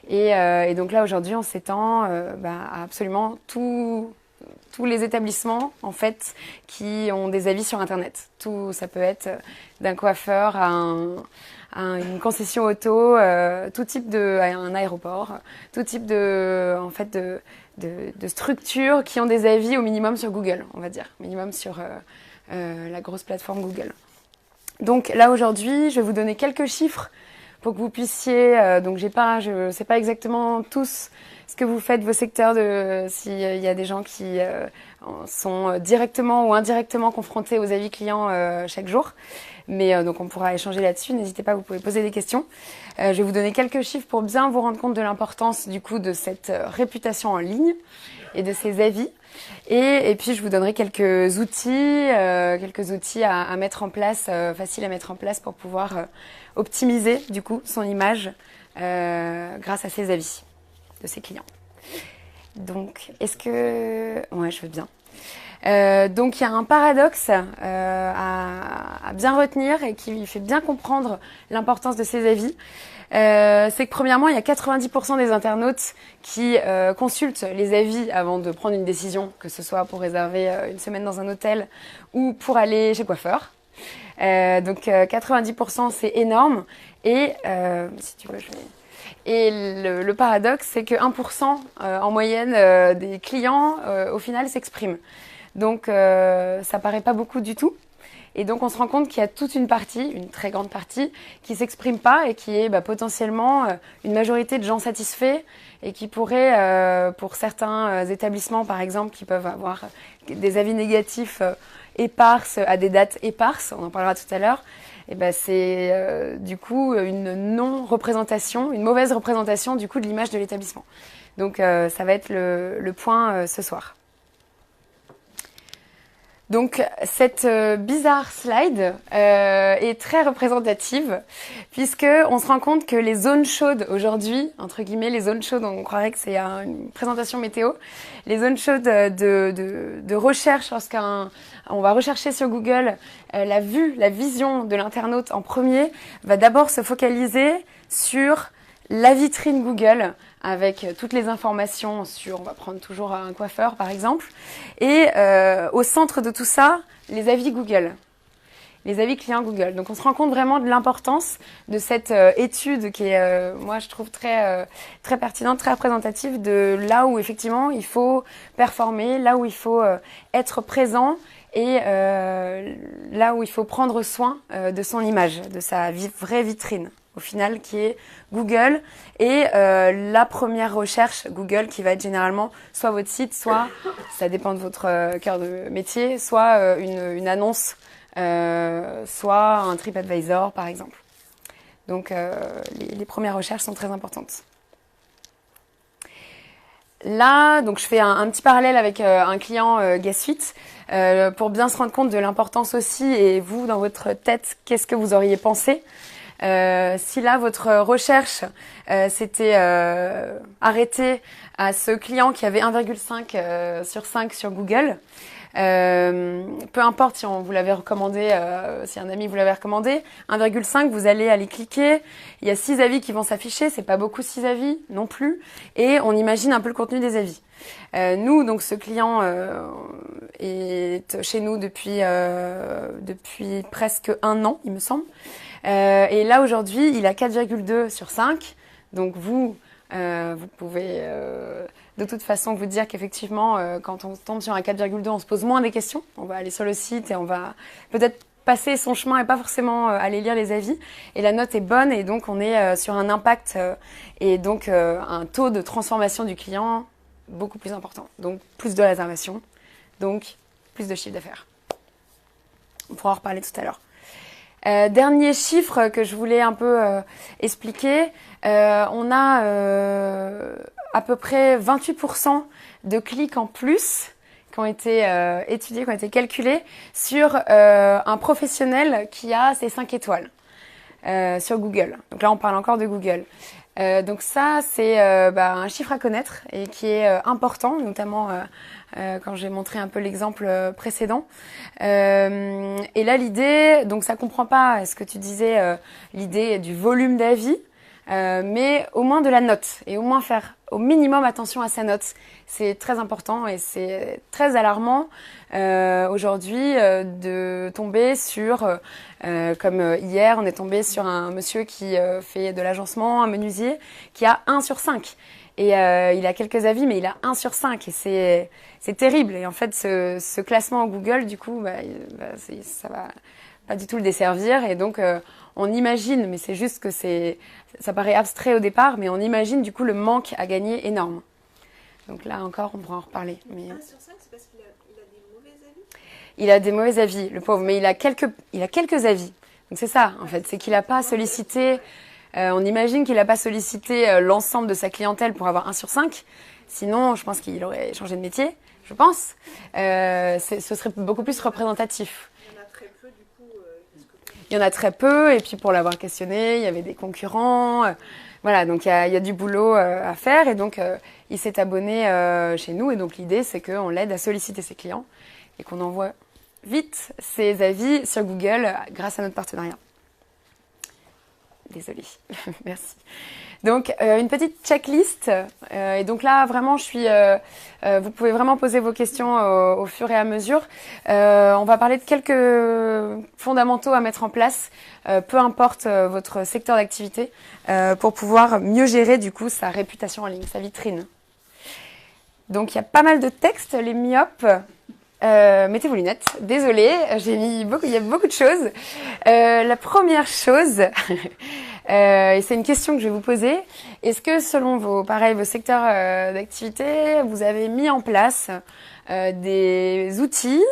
Et donc là aujourd'hui, on s'étend à absolument tous les établissements en fait qui ont des avis sur Internet. Tout, ça peut être d'un coiffeur à une concession auto, tout type à un aéroport, tout type de structures qui ont des avis au minimum sur Google, on va dire, minimum sur la grosse plateforme Google. Donc là aujourd'hui, je vais vous donner quelques chiffres pour que vous puissiez. Donc je sais pas exactement tous ce que vous faites, vos secteurs, s'il y a des gens qui sont directement ou indirectement confrontés aux avis clients chaque jour. Mais donc on pourra échanger là-dessus. N'hésitez pas, vous pouvez poser des questions. Je vais vous donner quelques chiffres pour bien vous rendre compte de l'importance du coup de cette réputation en ligne et de ces avis. Et puis je vous donnerai quelques outils à mettre en place, faciles à mettre en place pour pouvoir optimiser du coup son image grâce à ces avis de ses clients. Donc, ouais, je veux bien. Donc, il y a un paradoxe à bien retenir et qui fait bien comprendre l'importance de ces avis. C'est que premièrement, il y a 90% des internautes qui consultent les avis avant de prendre une décision, que ce soit pour réserver une semaine dans un hôtel ou pour aller chez le coiffeur. Donc 90% c'est énorme et si tu veux je vais... Et le paradoxe c'est que 1% en moyenne des clients au final s'expriment. Donc ça paraît pas beaucoup du tout. Et donc on se rend compte qu'il y a toute une partie, une très grande partie, qui s'exprime pas et qui est potentiellement une majorité de gens satisfaits et qui pourrait, pour certains établissements par exemple, qui peuvent avoir des avis négatifs éparses à des dates éparses, on en parlera tout à l'heure, et c'est du coup une non-représentation, une mauvaise représentation du coup de l'image de l'établissement. Donc ça va être le point ce soir. Donc cette bizarre slide est très représentative puisque on se rend compte que les zones chaudes aujourd'hui, entre guillemets les zones chaudes, on croirait que c'est une présentation météo, les zones chaudes de recherche lorsqu'on va rechercher sur Google, la vision de l'internaute en premier va d'abord se focaliser sur la vitrine Google avec toutes les informations sur, on va prendre toujours un coiffeur par exemple, et au centre de tout ça, les avis Google, les avis clients Google. Donc on se rend compte vraiment de l'importance de cette étude qui est, moi je trouve très pertinente, très représentative de là où effectivement il faut performer, là où il faut être présent et là où il faut prendre soin de son image, de sa vraie vitrine. Au final, qui est Google et la première recherche Google qui va être généralement soit votre site, soit, ça dépend de votre cœur de métier, soit une annonce, soit un TripAdvisor par exemple. Donc les premières recherches sont très importantes. Là, donc je fais un petit parallèle avec un client Guest Suite pour bien se rendre compte de l'importance aussi et vous, dans votre tête, qu'est-ce que vous auriez pensé si là, votre recherche s'était arrêtée à ce client qui avait 1,5 sur 5 sur Google, peu importe si on vous l'avait recommandé, si un ami vous l'avait recommandé, 1,5, vous allez aller cliquer, il y a 6 avis qui vont s'afficher, c'est pas beaucoup 6 avis non plus, et on imagine un peu le contenu des avis. Nous, donc ce client est chez nous depuis presque 1 an, il me semble. Et là aujourd'hui, il a 4,2 sur 5. Donc vous pouvez de toute façon vous dire qu'effectivement, quand on tombe sur un 4,2, on se pose moins des questions. On va aller sur le site et on va peut-être passer son chemin et pas forcément aller lire les avis. Et la note est bonne et donc on est sur un impact et donc un taux de transformation du client beaucoup plus important. Donc plus de réservations, donc plus de chiffre d'affaires. On pourra en reparler tout à l'heure. Dernier chiffre que je voulais un peu expliquer, on a à peu près 28% de clics en plus qui ont été étudiés, qui ont été calculés sur un professionnel qui a ses 5 étoiles. sur Google. Donc là, on parle encore de Google. Donc ça, c'est un chiffre à connaître et qui est important, notamment quand j'ai montré un peu l'exemple précédent. Et là, l'idée, donc ça comprend pas ce que tu disais, l'idée du volume d'avis, mais au moins de la note et au moins faire au minimum attention à sa note. C'est très important et c'est très alarmant aujourd'hui de tomber sur, comme hier, on est tombé sur un monsieur qui fait de l'agencement, un menuisier, qui a 1 sur 5. Et il a quelques avis, mais il a 1 sur 5 et c'est terrible. Et en fait, ce classement Google, du coup, ça va pas du tout le desservir. Et donc, on imagine, mais c'est juste que ça paraît abstrait au départ, mais on imagine du coup le manque à gagner énorme. Donc là encore, on pourra en reparler. Mais... 1 sur 5, c'est parce qu'il a des mauvais avis? Il a des mauvais avis, le pauvre, mais il a quelques avis. Donc c'est ça, en fait, c'est qu'il n'a pas sollicité... on imagine qu'il n'a pas sollicité l'ensemble de sa clientèle pour avoir 1 sur 5. Sinon, je pense qu'il aurait changé de métier, je pense. Ce serait beaucoup plus représentatif. Il y en a très peu, du coup. Il y en a très peu, et puis pour l'avoir questionné, il y avait des concurrents. Voilà, donc il y a du boulot à faire, et donc il s'est abonné chez nous. Et donc l'idée, c'est qu'on l'aide à solliciter ses clients et qu'on envoie vite ses avis sur Google grâce à notre partenariat. Désolée, merci. Donc, une petite checklist. Et donc là, vraiment, vous pouvez vraiment poser vos questions au fur et à mesure. On va parler de quelques fondamentaux à mettre en place, peu importe votre secteur d'activité, pour pouvoir mieux gérer, du coup, sa réputation en ligne, sa vitrine. Donc, il y a pas mal de textes, les myopes. Mettez vos lunettes. Désolée, il y a beaucoup de choses. La première chose, et c'est une question que je vais vous poser. Est-ce que selon vos secteurs d'activité, vous avez mis en place des outils,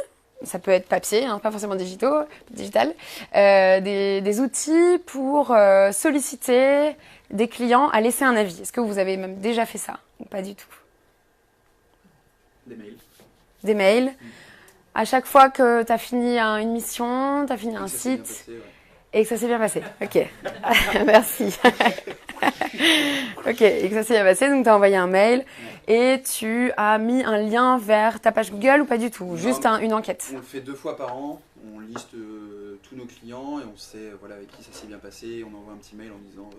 ça peut être papier, hein, pas forcément digital, des outils pour solliciter des clients à laisser un avis? Est-ce que vous avez même déjà fait ça ou pas du tout? Des mails. Des mails. À chaque fois que tu as fini une mission, tu as fini un site passé, ouais. et que ça s'est bien passé. Ok, merci. Ok, et que ça s'est bien passé, donc tu as envoyé un mail et tu as mis un lien vers ta page Google ou pas du tout? Non, juste une enquête? On le fait 2 fois par an, on liste tous nos clients et on sait avec qui ça s'est bien passé. On envoie un petit mail en disant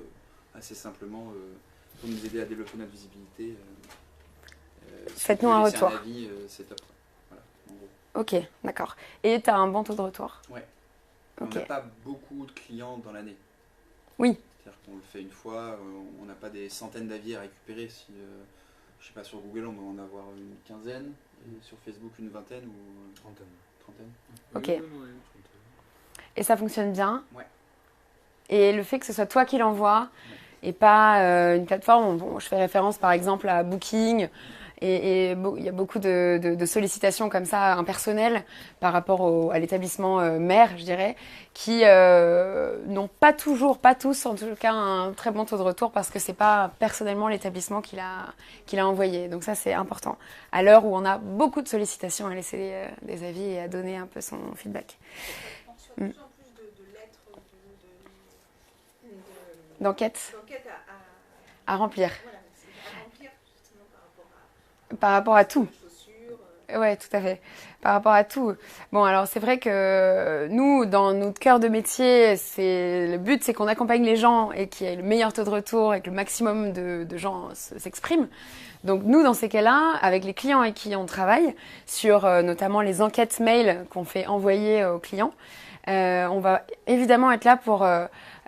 assez simplement pour nous aider à développer notre visibilité. Faites-nous un retour. Un avis, c'est top. Voilà, en gros. Ok, d'accord. Et tu as un bon taux de retour? Ouais. Ok. On n'a pas beaucoup de clients dans l'année. Oui. C'est-à-dire qu'on le fait une fois, on n'a pas des centaines d'avis à récupérer. Si, je sais pas, sur Google, on doit en avoir une quinzaine, et sur Facebook une vingtaine ou trentaine. Ok. Et ça fonctionne bien? Ouais. Et le fait que ce soit toi qui l'envoie et pas une plateforme, bon, je fais référence par exemple à Booking, et il y a beaucoup de sollicitations comme ça impersonnelles par rapport à l'établissement mère, je dirais, qui n'ont pas toujours, pas tous en tout cas, un très bon taux de retour parce que c'est pas personnellement l'établissement qui l'a envoyé. Donc ça, c'est important. À l'heure où on a beaucoup de sollicitations à laisser des avis et à donner un peu son feedback. On reçoit de plus en plus de lettres D'enquête d'enquête à remplir. voilà, c'est à remplir justement Par rapport à tout. aux chaussures. Ouais, tout à fait. Par rapport à tout. Bon, alors c'est vrai que nous, dans notre cœur de métier, le but, c'est qu'on accompagne les gens et qu'il y ait le meilleur taux de retour et que le maximum de gens s'expriment. Donc nous, dans ces cas-là, avec les clients avec qui on travaille, sur notamment les enquêtes mail qu'on fait envoyer aux clients, on va évidemment être là pour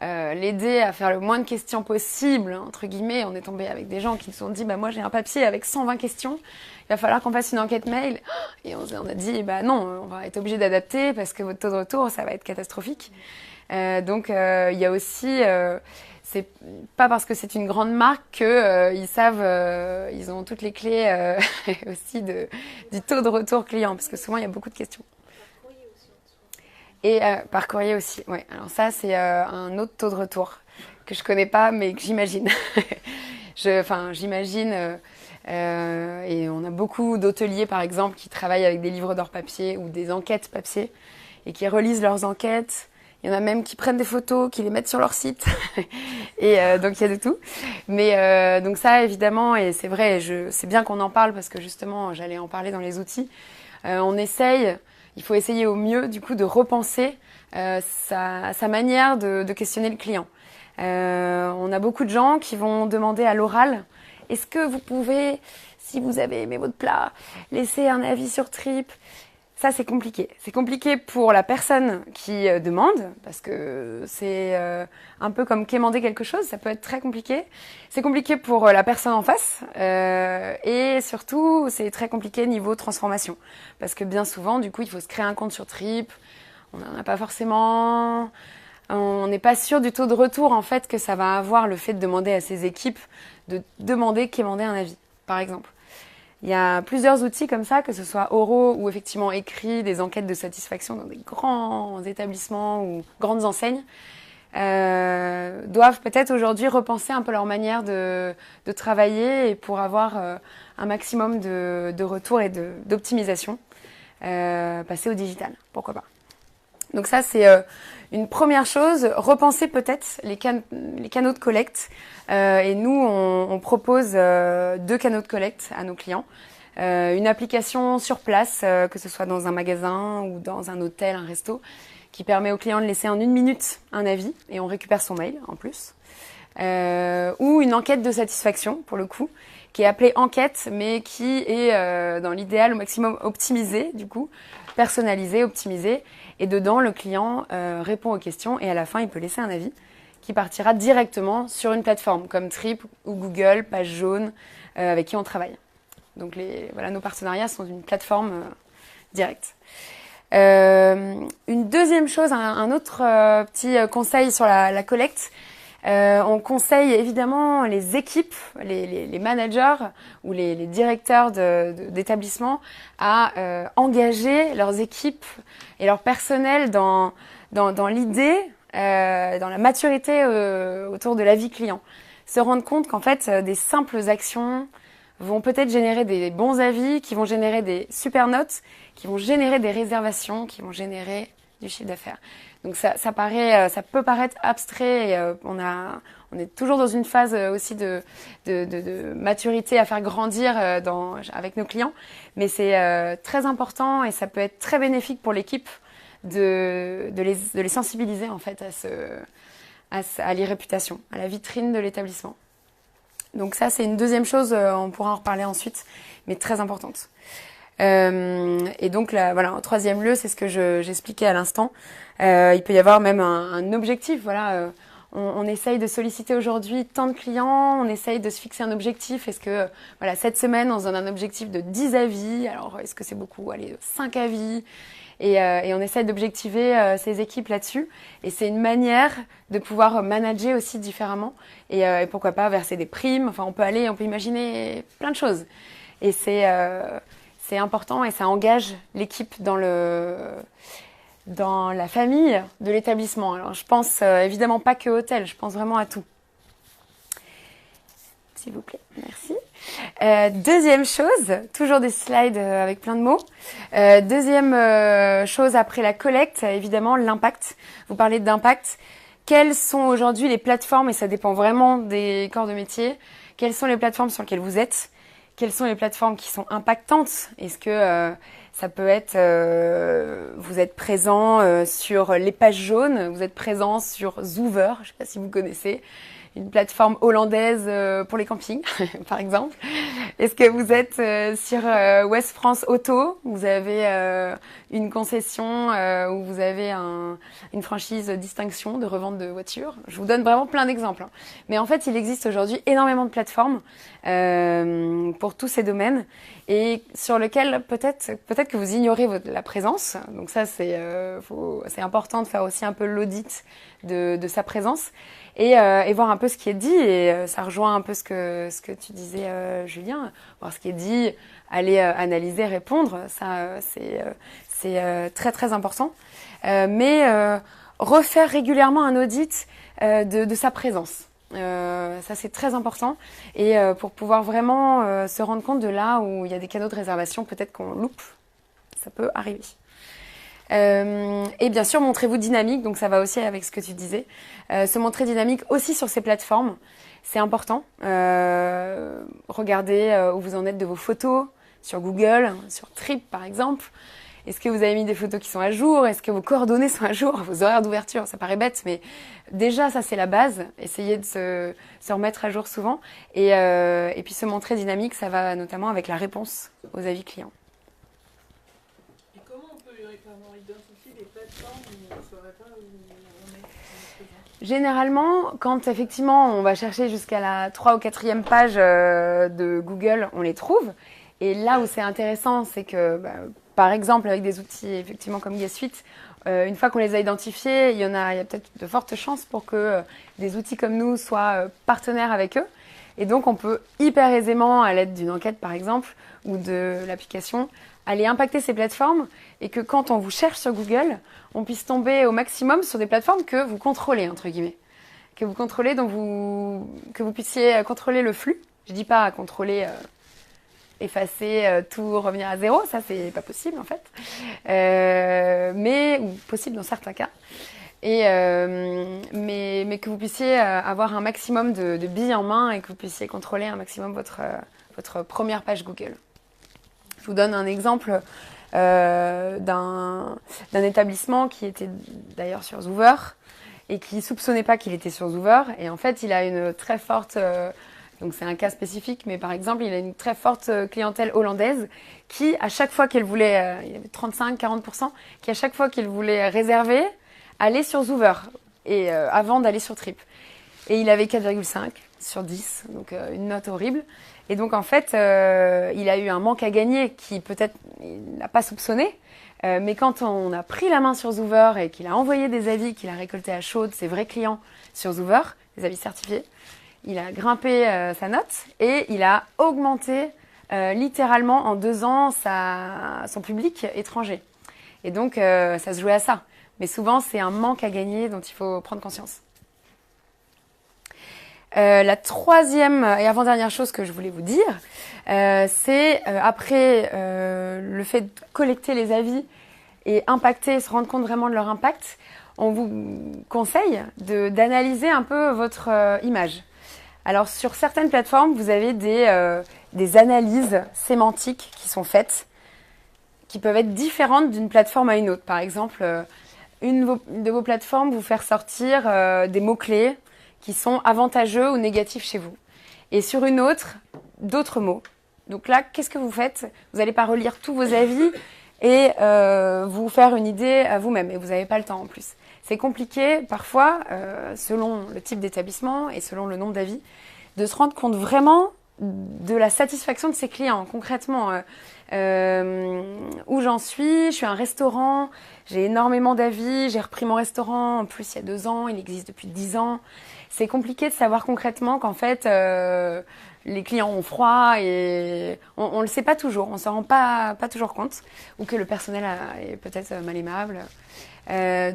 l'aider à faire le moins de questions possible, entre guillemets. On est tombé avec des gens qui nous ont dit moi j'ai un papier avec 120 questions, il va falloir qu'on fasse une enquête mail. Et on a dit non, on va être obligé d'adapter parce que votre taux de retour ça va être catastrophique. Donc il y a aussi c'est pas parce que c'est une grande marque que ils savent, ils ont toutes les clés aussi du taux de retour client, parce que souvent il y a beaucoup de questions. Et par courrier aussi, ouais. Alors ça, c'est un autre taux de retour que je connais pas, mais que j'imagine. J'imagine, et on a beaucoup d'hôteliers, par exemple, qui travaillent avec des livres d'or papier ou des enquêtes papier et qui relisent leurs enquêtes Il y en a même qui prennent des photos, qui les mettent sur leur site. Et donc, il y a de tout. Mais donc ça, évidemment, et c'est vrai, c'est bien qu'on en parle parce que justement, j'allais en parler dans les outils. Il faut essayer au mieux, du coup, de repenser sa manière de questionner le client. On a beaucoup de gens qui vont demander à l'oral, est-ce que vous pouvez, si vous avez aimé votre plat, laisser un avis sur Trip? Ça, c'est compliqué. C'est compliqué pour la personne qui demande, parce que c'est un peu comme quémander quelque chose, ça peut être très compliqué. C'est compliqué pour la personne en face, et surtout, c'est très compliqué niveau transformation. Parce que bien souvent, du coup, il faut se créer un compte sur Trip, on n'en a pas forcément... On n'est pas sûr du taux de retour en fait que ça va avoir le fait de demander à ses équipes de quémander un avis, par exemple. Il y a plusieurs outils comme ça, que ce soit oraux ou effectivement écrits, des enquêtes de satisfaction dans des grands établissements ou grandes enseignes, doivent peut-être aujourd'hui repenser un peu leur manière de travailler et pour avoir un maximum de retour et d'optimisation, passer au digital, pourquoi pas. Donc ça, c'est une première chose, repenser peut-être les canaux de collecte. Et nous, on propose 2 canaux de collecte à nos clients. Une application sur place, que ce soit dans un magasin ou dans un hôtel, un resto, qui permet au client de laisser en 1 minute un avis et on récupère son mail en plus. Ou une enquête de satisfaction, pour le coup, qui est appelée enquête, mais qui est dans l'idéal au maximum optimisée, du coup, personnalisée, optimisée. Et dedans, le client répond aux questions et à la fin, il peut laisser un avis qui partira directement sur une plateforme comme Trip ou Google, Page Jaune, avec qui on travaille. Donc voilà, nos partenariats sont une plateforme directe. Une deuxième chose, un autre petit conseil sur la collecte. On conseille évidemment les équipes, les managers ou les directeurs d'établissements à engager leurs équipes et leur personnel dans l'idée, dans la maturité autour de la vie client. Se rendre compte qu'en fait, des simples actions vont peut-être générer des bons avis, qui vont générer des super notes, qui vont générer des réservations, qui vont générer du chiffre d'affaires. Donc ça peut paraître abstrait. Et, on est toujours dans une phase aussi de maturité à faire grandir avec nos clients, mais c'est très important et ça peut être très bénéfique pour l'équipe de les sensibiliser en fait à l'e-réputation, à la vitrine de l'établissement. Donc ça, c'est une deuxième chose, on pourra en reparler ensuite, mais très importante. Et donc voilà, en troisième lieu, c'est ce que j'expliquais à l'instant. Il peut y avoir même un objectif. Voilà, on essaye de solliciter aujourd'hui tant de clients, on essaye de se fixer un objectif. Est-ce que voilà, cette semaine, on se donne un objectif de 10 avis. Alors, est-ce que c'est beaucoup? Allez, 5 avis. Et on essaie d'objectiver ces équipes là-dessus. Et c'est une manière de pouvoir manager aussi différemment. Et pourquoi pas verser des primes. Enfin, on peut imaginer plein de choses. Et c'est important et ça engage l'équipe dans la famille de l'établissement. Alors, je pense évidemment pas que hôtel, je pense vraiment à tout. S'il vous plaît, merci. Deuxième chose, toujours des slides avec plein de mots. Deuxième chose après la collecte, évidemment l'impact. Vous parlez d'impact. Quelles sont aujourd'hui les plateformes, et ça dépend vraiment des corps de métier, quelles sont les plateformes sur lesquelles vous êtes? Quelles sont les plateformes qui sont impactantes? Est-ce que ça peut être, vous êtes présent sur les pages jaunes, vous êtes présent sur Zoover, je ne sais pas si vous connaissez, une plateforme hollandaise pour les campings, par exemple. Est-ce que vous êtes sur West France Auto? Vous avez une concession où vous avez une franchise distinction de revente de voitures. Je vous donne vraiment plein d'exemples. Mais en fait, il existe aujourd'hui énormément de plateformes pour tous ces domaines et sur lesquels peut-être que vous ignorez la présence. Donc ça, c'est important de faire aussi un peu l'audit de sa présence. Et voir un peu ce qui est dit, et ça rejoint un peu ce que tu disais, Julien, voir ce qui est dit, aller analyser, répondre, ça c'est très très important. Mais refaire régulièrement un audit de sa présence, ça c'est très important, et pour pouvoir vraiment se rendre compte de là où il y a des canaux de réservation, peut-être qu'on loupe, ça peut arriver. Et bien sûr, montrez-vous dynamique, donc ça va aussi avec ce que tu disais. Se montrer dynamique aussi sur ces plateformes, c'est important. Regardez où vous en êtes de vos photos, sur Google, sur Trip par exemple. Est-ce que vous avez mis des photos qui sont à jour? Est-ce que vos coordonnées sont à jour? Vos horaires d'ouverture, ça paraît bête, mais déjà ça c'est la base. Essayez de se remettre à jour souvent. Et puis se montrer dynamique, ça va notamment avec la réponse aux avis clients. Et comment on peut identifier les plateformes où on ne saurait pas où on est présent? Généralement, quand effectivement on va chercher jusqu'à la 3 ou 4e page de Google, on les trouve. Et là où c'est intéressant, c'est que, par exemple, avec des outils effectivement comme Guest Suite, une fois qu'on les a identifiés, il y a peut-être de fortes chances pour que des outils comme nous soient partenaires avec eux. Et donc, on peut hyper aisément, à l'aide d'une enquête par exemple, ou de l'application, aller impacter ces plateformes et que quand on vous cherche sur Google, on puisse tomber au maximum sur des plateformes que vous contrôlez, entre guillemets. Que vous contrôlez, que vous puissiez contrôler le flux. Je dis pas contrôler... effacer tout, revenir à zéro, ça c'est pas possible en fait, ou possible dans certains cas. Mais que vous puissiez avoir un maximum de billes en main et que vous puissiez contrôler un maximum votre première page Google. Je vous donne un exemple d'un établissement qui était d'ailleurs sur Zoover et qui soupçonnait pas qu'il était sur Zoover, et en fait il a une très forte donc c'est un cas spécifique, mais par exemple, il a une très forte clientèle hollandaise qui, à chaque fois qu'elle voulait, il y avait 35-40%, qui à chaque fois qu'elle voulait réserver, allait sur Zoover et avant d'aller sur Trip. Et il avait 4,5 sur 10, donc une note horrible. Et donc en fait, il a eu un manque à gagner qui peut-être il n'a pas soupçonné. Mais quand on a pris la main sur Zoover et qu'il a envoyé des avis qu'il a récoltés à chaud, ses vrais clients sur Zoover, des avis certifiés, il a grimpé sa note et il a augmenté littéralement en 2 ans son public étranger. Et donc, ça se jouait à ça. Mais souvent, c'est un manque à gagner dont il faut prendre conscience. La 3e et avant-dernière chose que je voulais vous dire, c'est après le fait de collecter les avis et impacter, se rendre compte vraiment de leur impact, on vous conseille d'analyser un peu votre image. Alors sur certaines plateformes, vous avez des analyses sémantiques qui sont faites, qui peuvent être différentes d'une plateforme à une autre. Par exemple, une de vos plateformes vous faire sortir des mots-clés qui sont avantageux ou négatifs chez vous. Et sur une autre, d'autres mots. Donc là, qu'est-ce que vous faites? Vous n'allez pas relire tous vos avis et vous faire une idée à vous-même. Et vous n'avez pas le temps en plus. C'est compliqué parfois, selon le type d'établissement et selon le nombre d'avis, de se rendre compte vraiment de la satisfaction de ses clients. Concrètement, où j'en suis, je suis un restaurant, j'ai énormément d'avis, j'ai repris mon restaurant, en plus il y a 2 ans, il existe depuis 10 ans. C'est compliqué de savoir concrètement qu'en fait, les clients ont froid et on le sait pas toujours, on se rend pas toujours compte, ou que le personnel est peut-être mal aimable.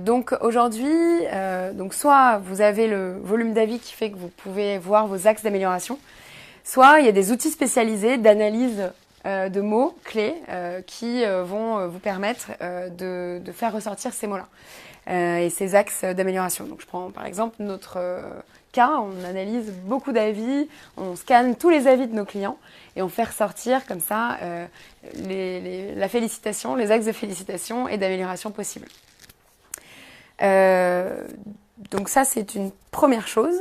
Donc aujourd'hui, soit vous avez le volume d'avis qui fait que vous pouvez voir vos axes d'amélioration, soit il y a des outils spécialisés d'analyse de mots clés qui vont vous permettre de faire ressortir ces mots-là et ces axes d'amélioration. Donc je prends par exemple notre cas, on analyse beaucoup d'avis, on scanne tous les avis de nos clients et on fait ressortir comme ça la félicitation, les axes de félicitation et d'amélioration possibles. Donc ça c'est une première chose.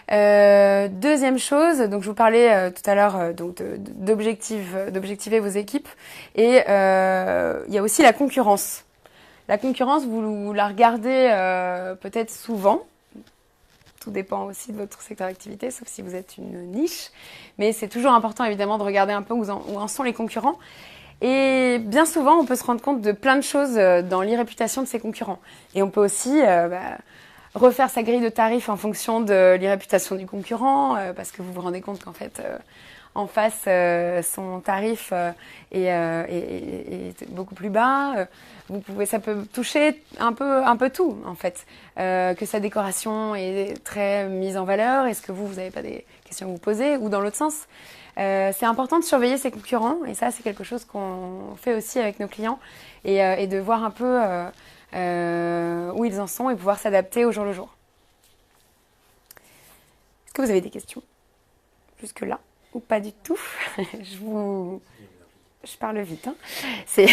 Deuxième chose, donc je vous parlais tout à l'heure d'objectiver vos équipes, et il y a aussi la concurrence. La concurrence, vous la regardez peut-être souvent. Tout dépend aussi de votre secteur d'activité, sauf si vous êtes une niche. Mais c'est toujours important évidemment de regarder un peu où en sont les concurrents. Et bien souvent, on peut se rendre compte de plein de choses dans l'irréputation de ses concurrents. Et on peut aussi refaire sa grille de tarifs en fonction de l'irréputation du concurrent, parce que vous vous rendez compte qu'en fait, en face son tarif est beaucoup plus bas. Ça peut toucher un peu tout en fait. Que sa décoration est très mise en valeur. Est-ce que vous n'avez pas des questions à vous poser ou dans l'autre sens? C'est important de surveiller ses concurrents et ça c'est quelque chose qu'on fait aussi avec nos clients et de voir un peu où ils en sont et pouvoir s'adapter au jour le jour. Est-ce que vous avez des questions jusque-là ou pas du tout? Je parle vite. Hein. Ouais.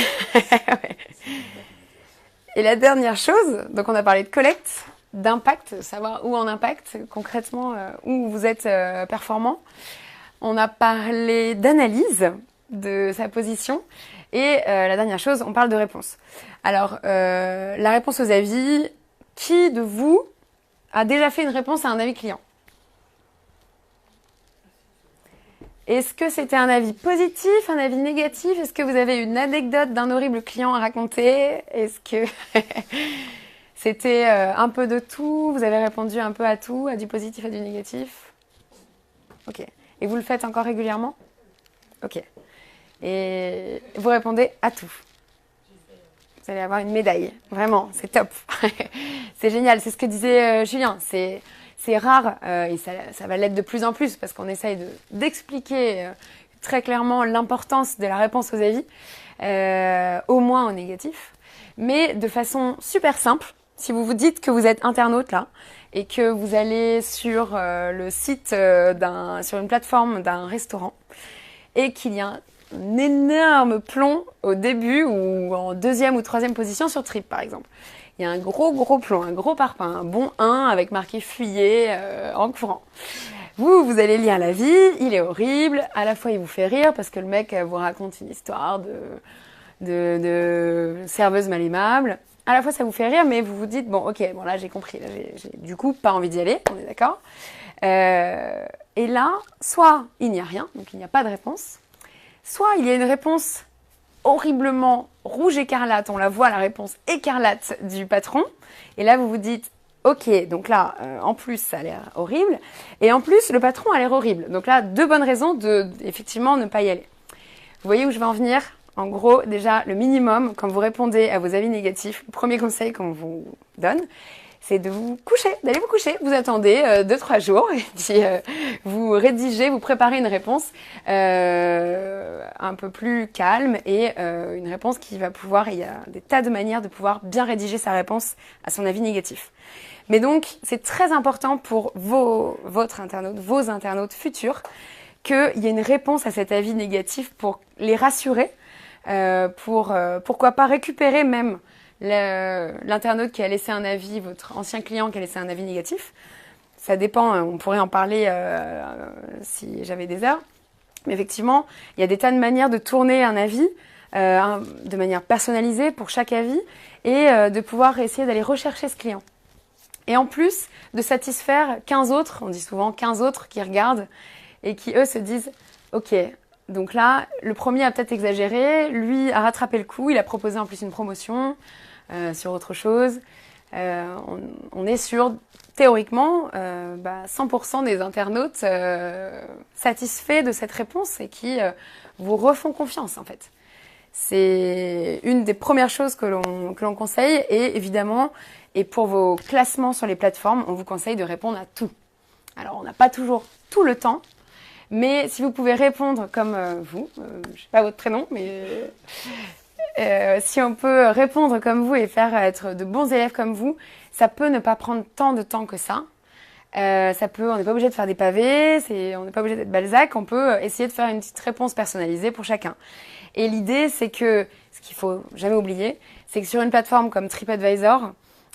Et la dernière chose, donc on a parlé de collecte, d'impact, savoir où en impact, concrètement, où vous êtes performant. On a parlé d'analyse de sa position. Et la dernière chose, on parle de réponse. Alors, la réponse aux avis, qui de vous a déjà fait une réponse à un avis client? Est-ce que c'était un avis positif, un avis négatif? Est-ce que vous avez une anecdote d'un horrible client à raconter? Est-ce que c'était un peu de tout? Vous avez répondu un peu à tout, à du positif, à du négatif? Ok. Et vous le faites encore régulièrement? Ok. Et vous répondez à tout. Vous allez avoir une médaille. Vraiment, c'est top. C'est génial. C'est ce que disait Julien. C'est rare et ça va l'être de plus en plus parce qu'on essaye d'expliquer très clairement l'importance de la réponse aux avis, au moins au négatif, mais de façon super simple. Si vous vous dites que vous êtes internaute là et que vous allez sur le site sur une plateforme d'un restaurant et qu'il y a un énorme plomb au début ou en deuxième ou troisième position sur Trip par exemple. Il y a un gros plomb, un gros parpaing, un bon 1 avec marqué fuyez en courant. Vous allez lire l'avis, il est horrible, à la fois il vous fait rire parce que le mec vous raconte une histoire de serveuse mal aimable. À la fois ça vous fait rire mais vous vous dites bon ok, bon là j'ai compris, là, j'ai du coup pas envie d'y aller, on est d'accord. Et là, soit il n'y a rien, donc il n'y a pas de réponse, soit il y a une réponse horriblement rouge écarlate, on la voit la réponse écarlate du patron, et là vous vous dites ok, donc là en plus ça a l'air horrible, et en plus le patron a l'air horrible, donc là 2 bonnes raisons de effectivement ne pas y aller. Vous voyez où je vais en venir? En gros, déjà le minimum quand vous répondez à vos avis négatifs, le premier conseil qu'on vous donne, c'est de vous coucher, d'aller vous coucher. Vous attendez 2-3 jours et puis vous rédigez, vous préparez une réponse un peu plus calme et une réponse qui va pouvoir, il y a des tas de manières de pouvoir bien rédiger sa réponse à son avis négatif. Mais donc, c'est très important pour vos internautes futurs, qu'il y ait une réponse à cet avis négatif pour les rassurer, pourquoi pas récupérer même l'internaute qui a laissé un avis, votre ancien client qui a laissé un avis négatif. Ça dépend, on pourrait en parler si j'avais des heures. Mais effectivement, il y a des tas de manières de tourner un avis de manière personnalisée pour chaque avis et de pouvoir essayer d'aller rechercher ce client. Et en plus, de satisfaire 15 autres, on dit souvent 15 autres qui regardent et qui, eux, se disent « Ok, donc là, le premier a peut-être exagéré, lui a rattrapé le coup, il a proposé en plus une promotion sur autre chose. On est sur, théoriquement, 100% des internautes satisfaits de cette réponse et qui vous refont confiance, en fait. C'est une des premières choses que l'on conseille et évidemment, et pour vos classements sur les plateformes, on vous conseille de répondre à tout. Alors, on n'a pas toujours tout le temps, mais si vous pouvez répondre comme vous, je ne sais pas votre prénom, mais si on peut répondre comme vous et faire être de bons élèves comme vous, ça peut ne pas prendre tant de temps que ça. On n'est pas obligé de faire des pavés, on n'est pas obligé d'être Balzac, on peut essayer de faire une petite réponse personnalisée pour chacun. Et l'idée, c'est que, ce qu'il faut jamais oublier, c'est que sur une plateforme comme TripAdvisor,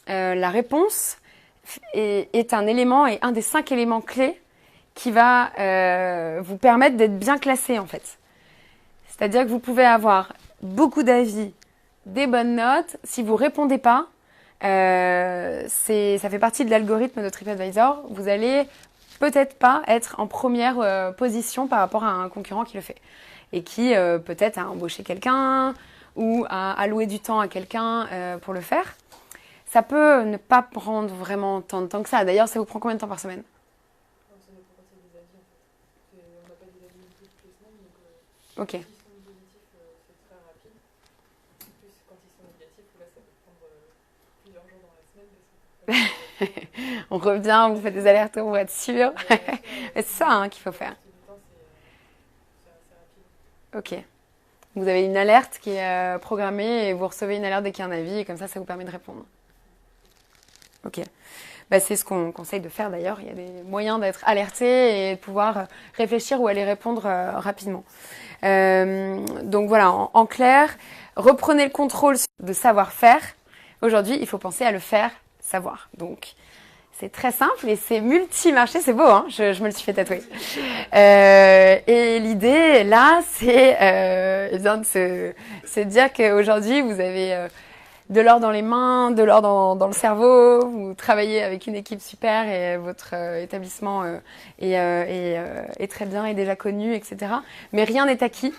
la réponse est un élément et un des 5 éléments clés qui va vous permettre d'être bien classé en fait. C'est-à-dire que vous pouvez avoir beaucoup d'avis, des bonnes notes. Si vous répondez pas, ça fait partie de l'algorithme de TripAdvisor. Vous allez peut-être pas être en première position par rapport à un concurrent qui le fait et qui peut-être a embauché quelqu'un ou a alloué du temps à quelqu'un pour le faire. Ça peut ne pas prendre vraiment tant de temps que ça. D'ailleurs, ça vous prend combien de temps par semaine? Ok. Quand ils sont positifs, c'est très rapide. En plus, quand ils sont négatifs, là, ça peut prendre plusieurs jours dans la semaine. On revient, vous faites des allers-retours pour être sûr. C'est ça hein, qu'il faut faire. C'est assez rapide. Ok. Vous avez une alerte qui est programmée et vous recevez une alerte dès qu'il y a un avis et comme ça vous permet de répondre. Ok. Bah, c'est ce qu'on conseille de faire d'ailleurs. Il y a des moyens d'être alerté et de pouvoir réfléchir ou aller répondre rapidement. Donc voilà, en clair, reprenez le contrôle de savoir-faire. Aujourd'hui, il faut penser à le faire savoir. Donc, c'est très simple et c'est multi-marché. C'est beau, hein, je me le suis fait tatouer. Et l'idée, là, c'est de se dire qu'aujourd'hui, vous avez de l'or dans les mains, de l'or dans le cerveau. Vous travaillez avec une équipe super et votre établissement est très bien, est déjà connu, etc. Mais rien n'est acquis.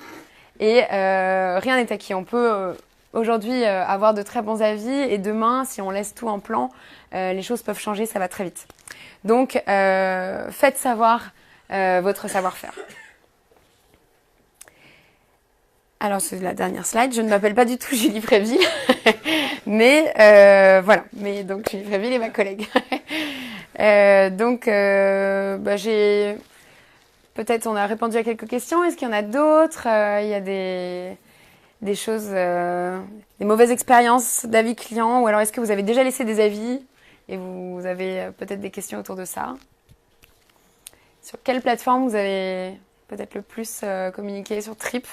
Et rien n'est acquis. On peut aujourd'hui avoir de très bons avis et demain, si on laisse tout en plan, les choses peuvent changer, ça va très vite. Donc, faites savoir votre savoir-faire. Alors, c'est la dernière slide. Je ne m'appelle pas du tout Julie Fréville, mais voilà. Mais donc, Julie Fréville est ma collègue. J'ai... Peut-être on a répondu à quelques questions. Est-ce qu'il y en a d'autres? Il y a des choses, des mauvaises expériences d'avis clients, ou alors est-ce que vous avez déjà laissé des avis et vous avez peut-être des questions autour de ça? Sur quelle plateforme vous avez peut-être le plus communiqué? Sur Trip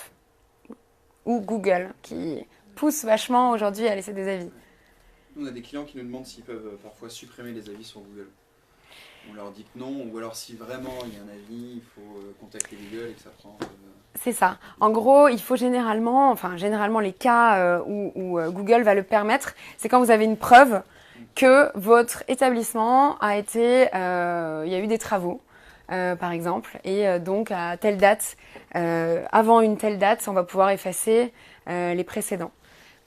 ou Google, qui pousse vachement aujourd'hui à laisser des avis? On a des clients qui nous demandent s'ils peuvent parfois supprimer les avis sur Google. On leur dit que non, ou alors si vraiment il y a un avis, il faut contacter Google et que ça prend... C'est ça. En gros, il faut généralement les cas où Google va le permettre, c'est quand vous avez une preuve que votre établissement a été, il y a eu des travaux, par exemple, et donc à telle date, avant une telle date, on va pouvoir effacer les précédents.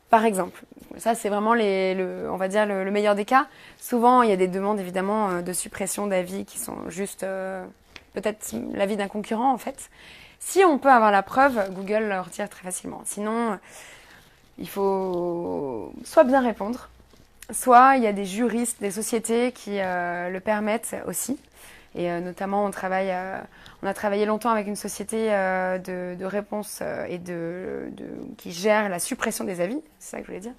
Par exemple, ça c'est vraiment on va dire le meilleur des cas. Souvent, il y a des demandes évidemment de suppression d'avis qui sont juste peut-être l'avis d'un concurrent en fait. Si on peut avoir la preuve, Google le retire très facilement. Sinon, il faut soit bien répondre, soit il y a des juristes, des sociétés qui le permettent aussi. Et notamment, on a travaillé longtemps avec une société de réponse et qui gère la suppression des avis, c'est ça que je voulais dire,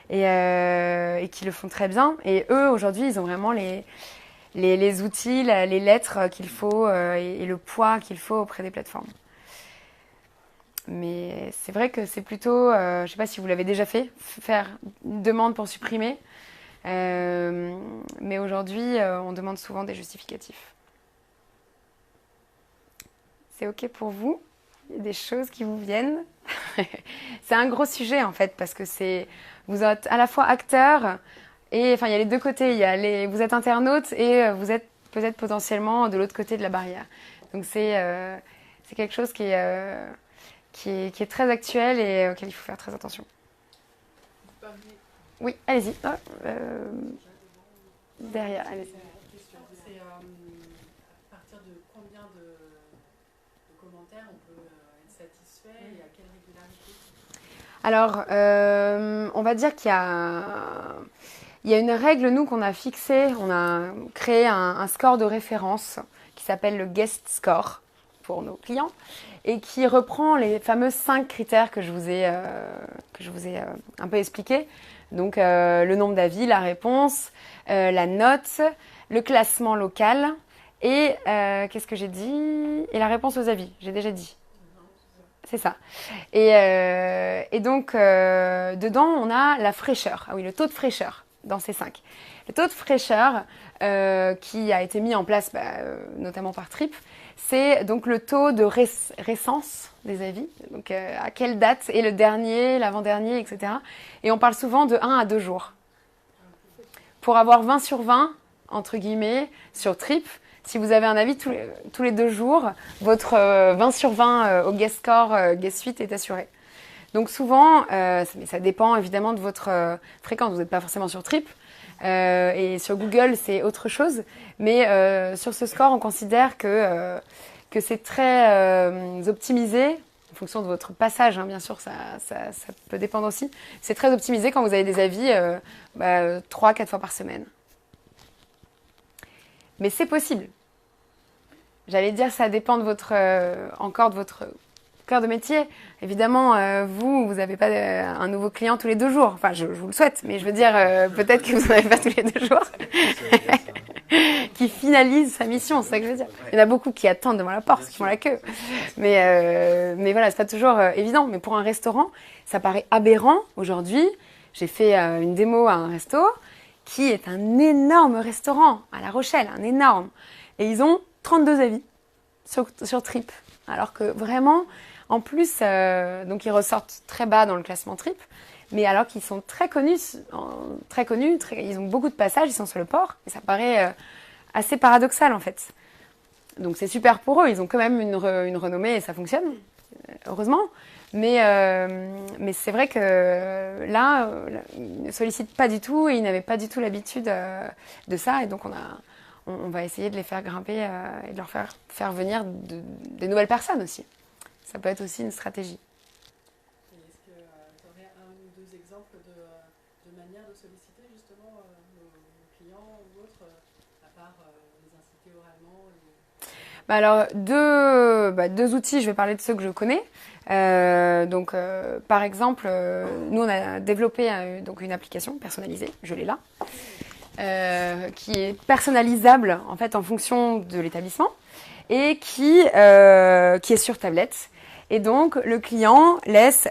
et qui le font très bien. Et eux, aujourd'hui, ils ont vraiment les outils, les lettres qu'il faut et le poids qu'il faut auprès des plateformes. Mais c'est vrai que c'est plutôt, je ne sais pas si vous l'avez déjà fait, faire une demande pour supprimer. Mais aujourd'hui, on demande souvent des justificatifs. C'est OK pour vous? Il y a des choses qui vous viennent? C'est un gros sujet en fait, parce que vous êtes à la fois acteur et enfin il y a les deux côtés. Vous êtes internaute et vous êtes peut-être potentiellement de l'autre côté de la barrière. Donc c'est quelque chose qui est très actuel et auquel il faut faire très attention. Oui, allez-y. Derrière, allez-y. C'est à partir de combien de commentaires on peut être satisfait et à quelle régularité? Alors, on va dire qu'il y a une règle, nous, qu'on a fixée. On a créé un score de référence qui s'appelle le Guest Score pour nos clients et qui reprend les fameux 5 critères que je vous ai un peu expliqués. Donc, le nombre d'avis, la réponse, la note, le classement local et qu'est-ce que j'ai dit? Et la réponse aux avis, j'ai déjà dit. C'est ça. Et donc, dedans, on a la fraîcheur. Ah oui, le taux de fraîcheur dans ces 5. Le taux de fraîcheur qui a été mis en place notamment par Trip, c'est donc le taux de récence des avis. Donc, à quelle date est le dernier, l'avant-dernier, etc. Et on parle souvent de 1 à 2 jours. Pour avoir 20 sur 20, entre guillemets, sur Trip, si vous avez un avis tous les 2 jours, votre 20 sur 20 au guest score, guest suite est assuré. Donc souvent, mais ça dépend évidemment de votre fréquence. Vous n'êtes pas forcément sur Trip. Et sur Google, c'est autre chose. Mais sur ce score, on considère que c'est très optimisé. Il fonction de votre passage, hein, bien sûr, ça peut dépendre aussi. C'est très optimisé quand vous avez des avis 3-4 fois par semaine. Mais c'est possible. J'allais dire, ça dépend de encore de votre cœur de métier. Évidemment, vous n'avez pas un nouveau client tous les 2 jours. Enfin, je vous le souhaite, mais je veux dire, peut-être que vous n'en avez pas tous les 2 jours. Qui finalise sa mission, c'est ça que je veux dire. Il y en a beaucoup qui attendent devant la porte, qui font la queue. Mais voilà, c'est pas toujours évident. Mais pour un restaurant, ça paraît aberrant. Aujourd'hui, j'ai fait une démo à un resto qui est un énorme restaurant à La Rochelle, un énorme. Et ils ont 32 avis sur Trip. Alors que vraiment, en plus, donc ils ressortent très bas dans le classement Trip. Mais alors qu'ils sont très connus, ils ont beaucoup de passages, ils sont sur le port, et ça paraît assez paradoxal en fait. Donc c'est super pour eux, ils ont quand même une renommée et ça fonctionne, heureusement. Mais c'est vrai que là, ils ne sollicitent pas du tout et ils n'avaient pas du tout l'habitude de ça, et donc on va essayer de les faire grimper et de leur faire venir des nouvelles personnes aussi. Ça peut être aussi une stratégie. Exemples de manière de solliciter justement nos clients ou autres, à part les inciter oralement Alors, deux outils, je vais parler de ceux que je connais. Par exemple, nous, on a développé donc une application personnalisée, je l'ai là, qui est personnalisable en fait en fonction de l'établissement et qui est sur tablette. Et donc, le client laisse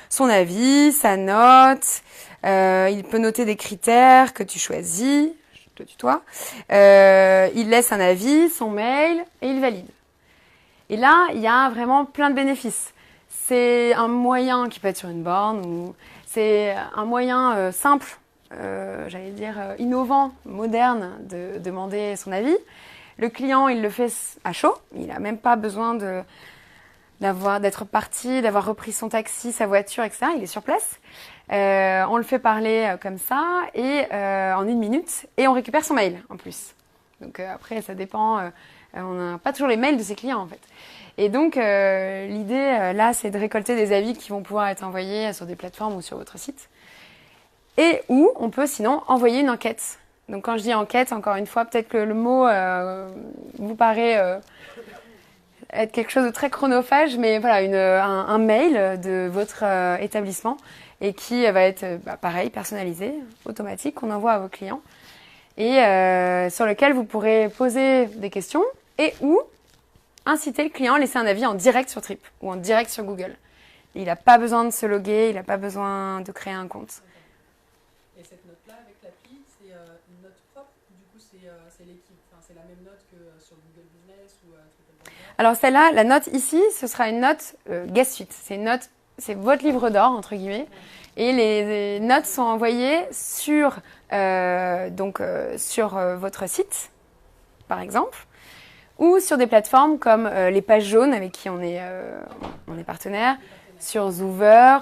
son avis, sa note, il peut noter des critères que tu choisis, je te tutoie, il laisse un avis, son mail, et il valide. Et là, il y a vraiment plein de bénéfices. C'est un moyen qui peut être sur une borne, ou c'est un moyen simple, j'allais dire innovant, moderne, de demander son avis. Le client, il le fait à chaud, il n'a même pas besoin d'être parti, d'avoir repris son taxi, sa voiture, etc. Il est sur place. On le fait parler comme ça et en 1 minute et on récupère son mail en plus. Donc après, ça dépend. On n'a pas toujours les mails de ses clients en fait. Et donc l'idée là, c'est de récolter des avis qui vont pouvoir être envoyés sur des plateformes ou sur votre site. Et où on peut sinon envoyer une enquête. Donc quand je dis enquête, encore une fois, peut-être que le mot vous paraît être quelque chose de très chronophage, mais voilà, un mail de votre établissement et qui va être pareil, personnalisé, automatique, qu'on envoie à vos clients et sur lequel vous pourrez poser des questions et ou inciter le client à laisser un avis en direct sur Trip ou en direct sur Google. Il n'a pas besoin de se loguer, il n'a pas besoin de créer un compte. Et cette note-là, avec l'appli, c'est une note propre. Du coup, c'est l'équipe. Enfin, c'est la même note que sur Google Business ou TripAdvisor. Alors celle-là, la note ici, ce sera une note Guest Suite. C'est votre livre d'or entre guillemets. Et les notes sont envoyées sur votre site, par exemple, ou sur des plateformes comme les pages jaunes avec qui on est partenaire, sur Zoover,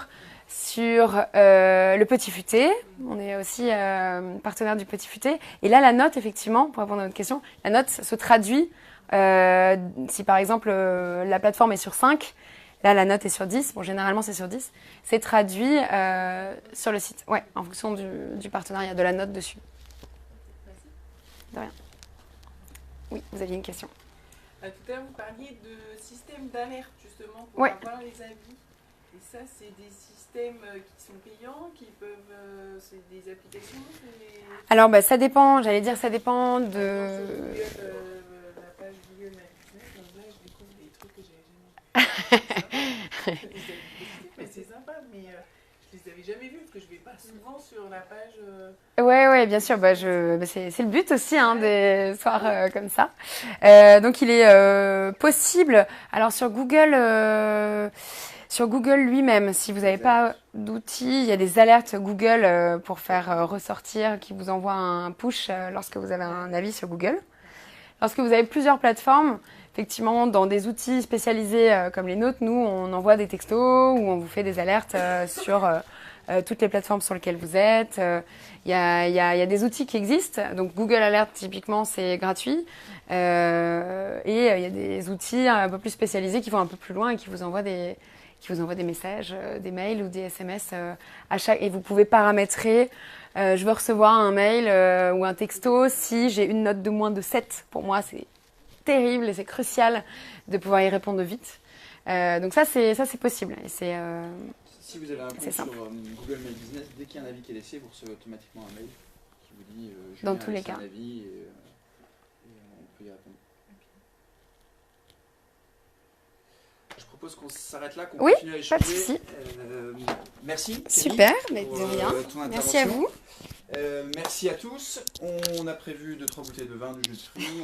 sur le Petit Futé. On est aussi partenaire du Petit Futé. Et là, la note, effectivement, pour répondre à votre question, la note se traduit, si par exemple la plateforme est sur 5, là la note est sur 10, bon généralement c'est sur 10, c'est traduit sur le site, ouais, en fonction du partenariat, de la note dessus. De rien. Oui, vous aviez une question. Tout à l'heure, vous parliez de système d'alerte, justement, pour Ouais. avoir les avis. Et ça, c'est des systèmes qui sont payants, qui peuvent... c'est des applications Alors, ça dépend, j'allais dire, ça dépend de... Google, la page Google My Business, donc là, je découvre des trucs que j'avais jamais vus. Mais c'est sympa, mais je les avais jamais vus, parce que je vais pas souvent sur la page... Ouais, bien sûr. C'est le but aussi des soirs comme ça. Donc il est possible. Alors sur Google lui-même, si vous n'avez pas d'outils, il y a des alertes Google pour faire ressortir, qui vous envoient un push lorsque vous avez un avis sur Google. Lorsque vous avez plusieurs plateformes, effectivement, dans des outils spécialisés comme les nôtres, nous, on envoie des textos ou on vous fait des alertes sur toutes les plateformes sur lesquelles vous êtes. Il y a des outils qui existent. Donc Google Alert, typiquement, c'est gratuit. Et il y a des outils un peu plus spécialisés qui vont un peu plus loin et qui vous envoient des qui vous envoie des messages, des mails ou des SMS et vous pouvez paramétrer. Je veux recevoir un mail ou un texto si j'ai une note de moins de 7. Pour moi, c'est terrible et c'est crucial de pouvoir y répondre vite. Donc ça, c'est possible. Et Si vous avez un compte c'est sur simple. Google My Business, dès qu'il y a un avis qui est laissé, vous recevez automatiquement un mail qui vous dit Dans Julien tous a les laissé cas. un avis et on peut y répondre. Je propose qu'on s'arrête là, qu'on Oui, continue à pas échanger. de souci. Merci. Camille, Super, mais pour, de rien. ton Merci à intervention. vous. Merci à tous. On a prévu 2-3 bouteilles de vin, du jus de fruits.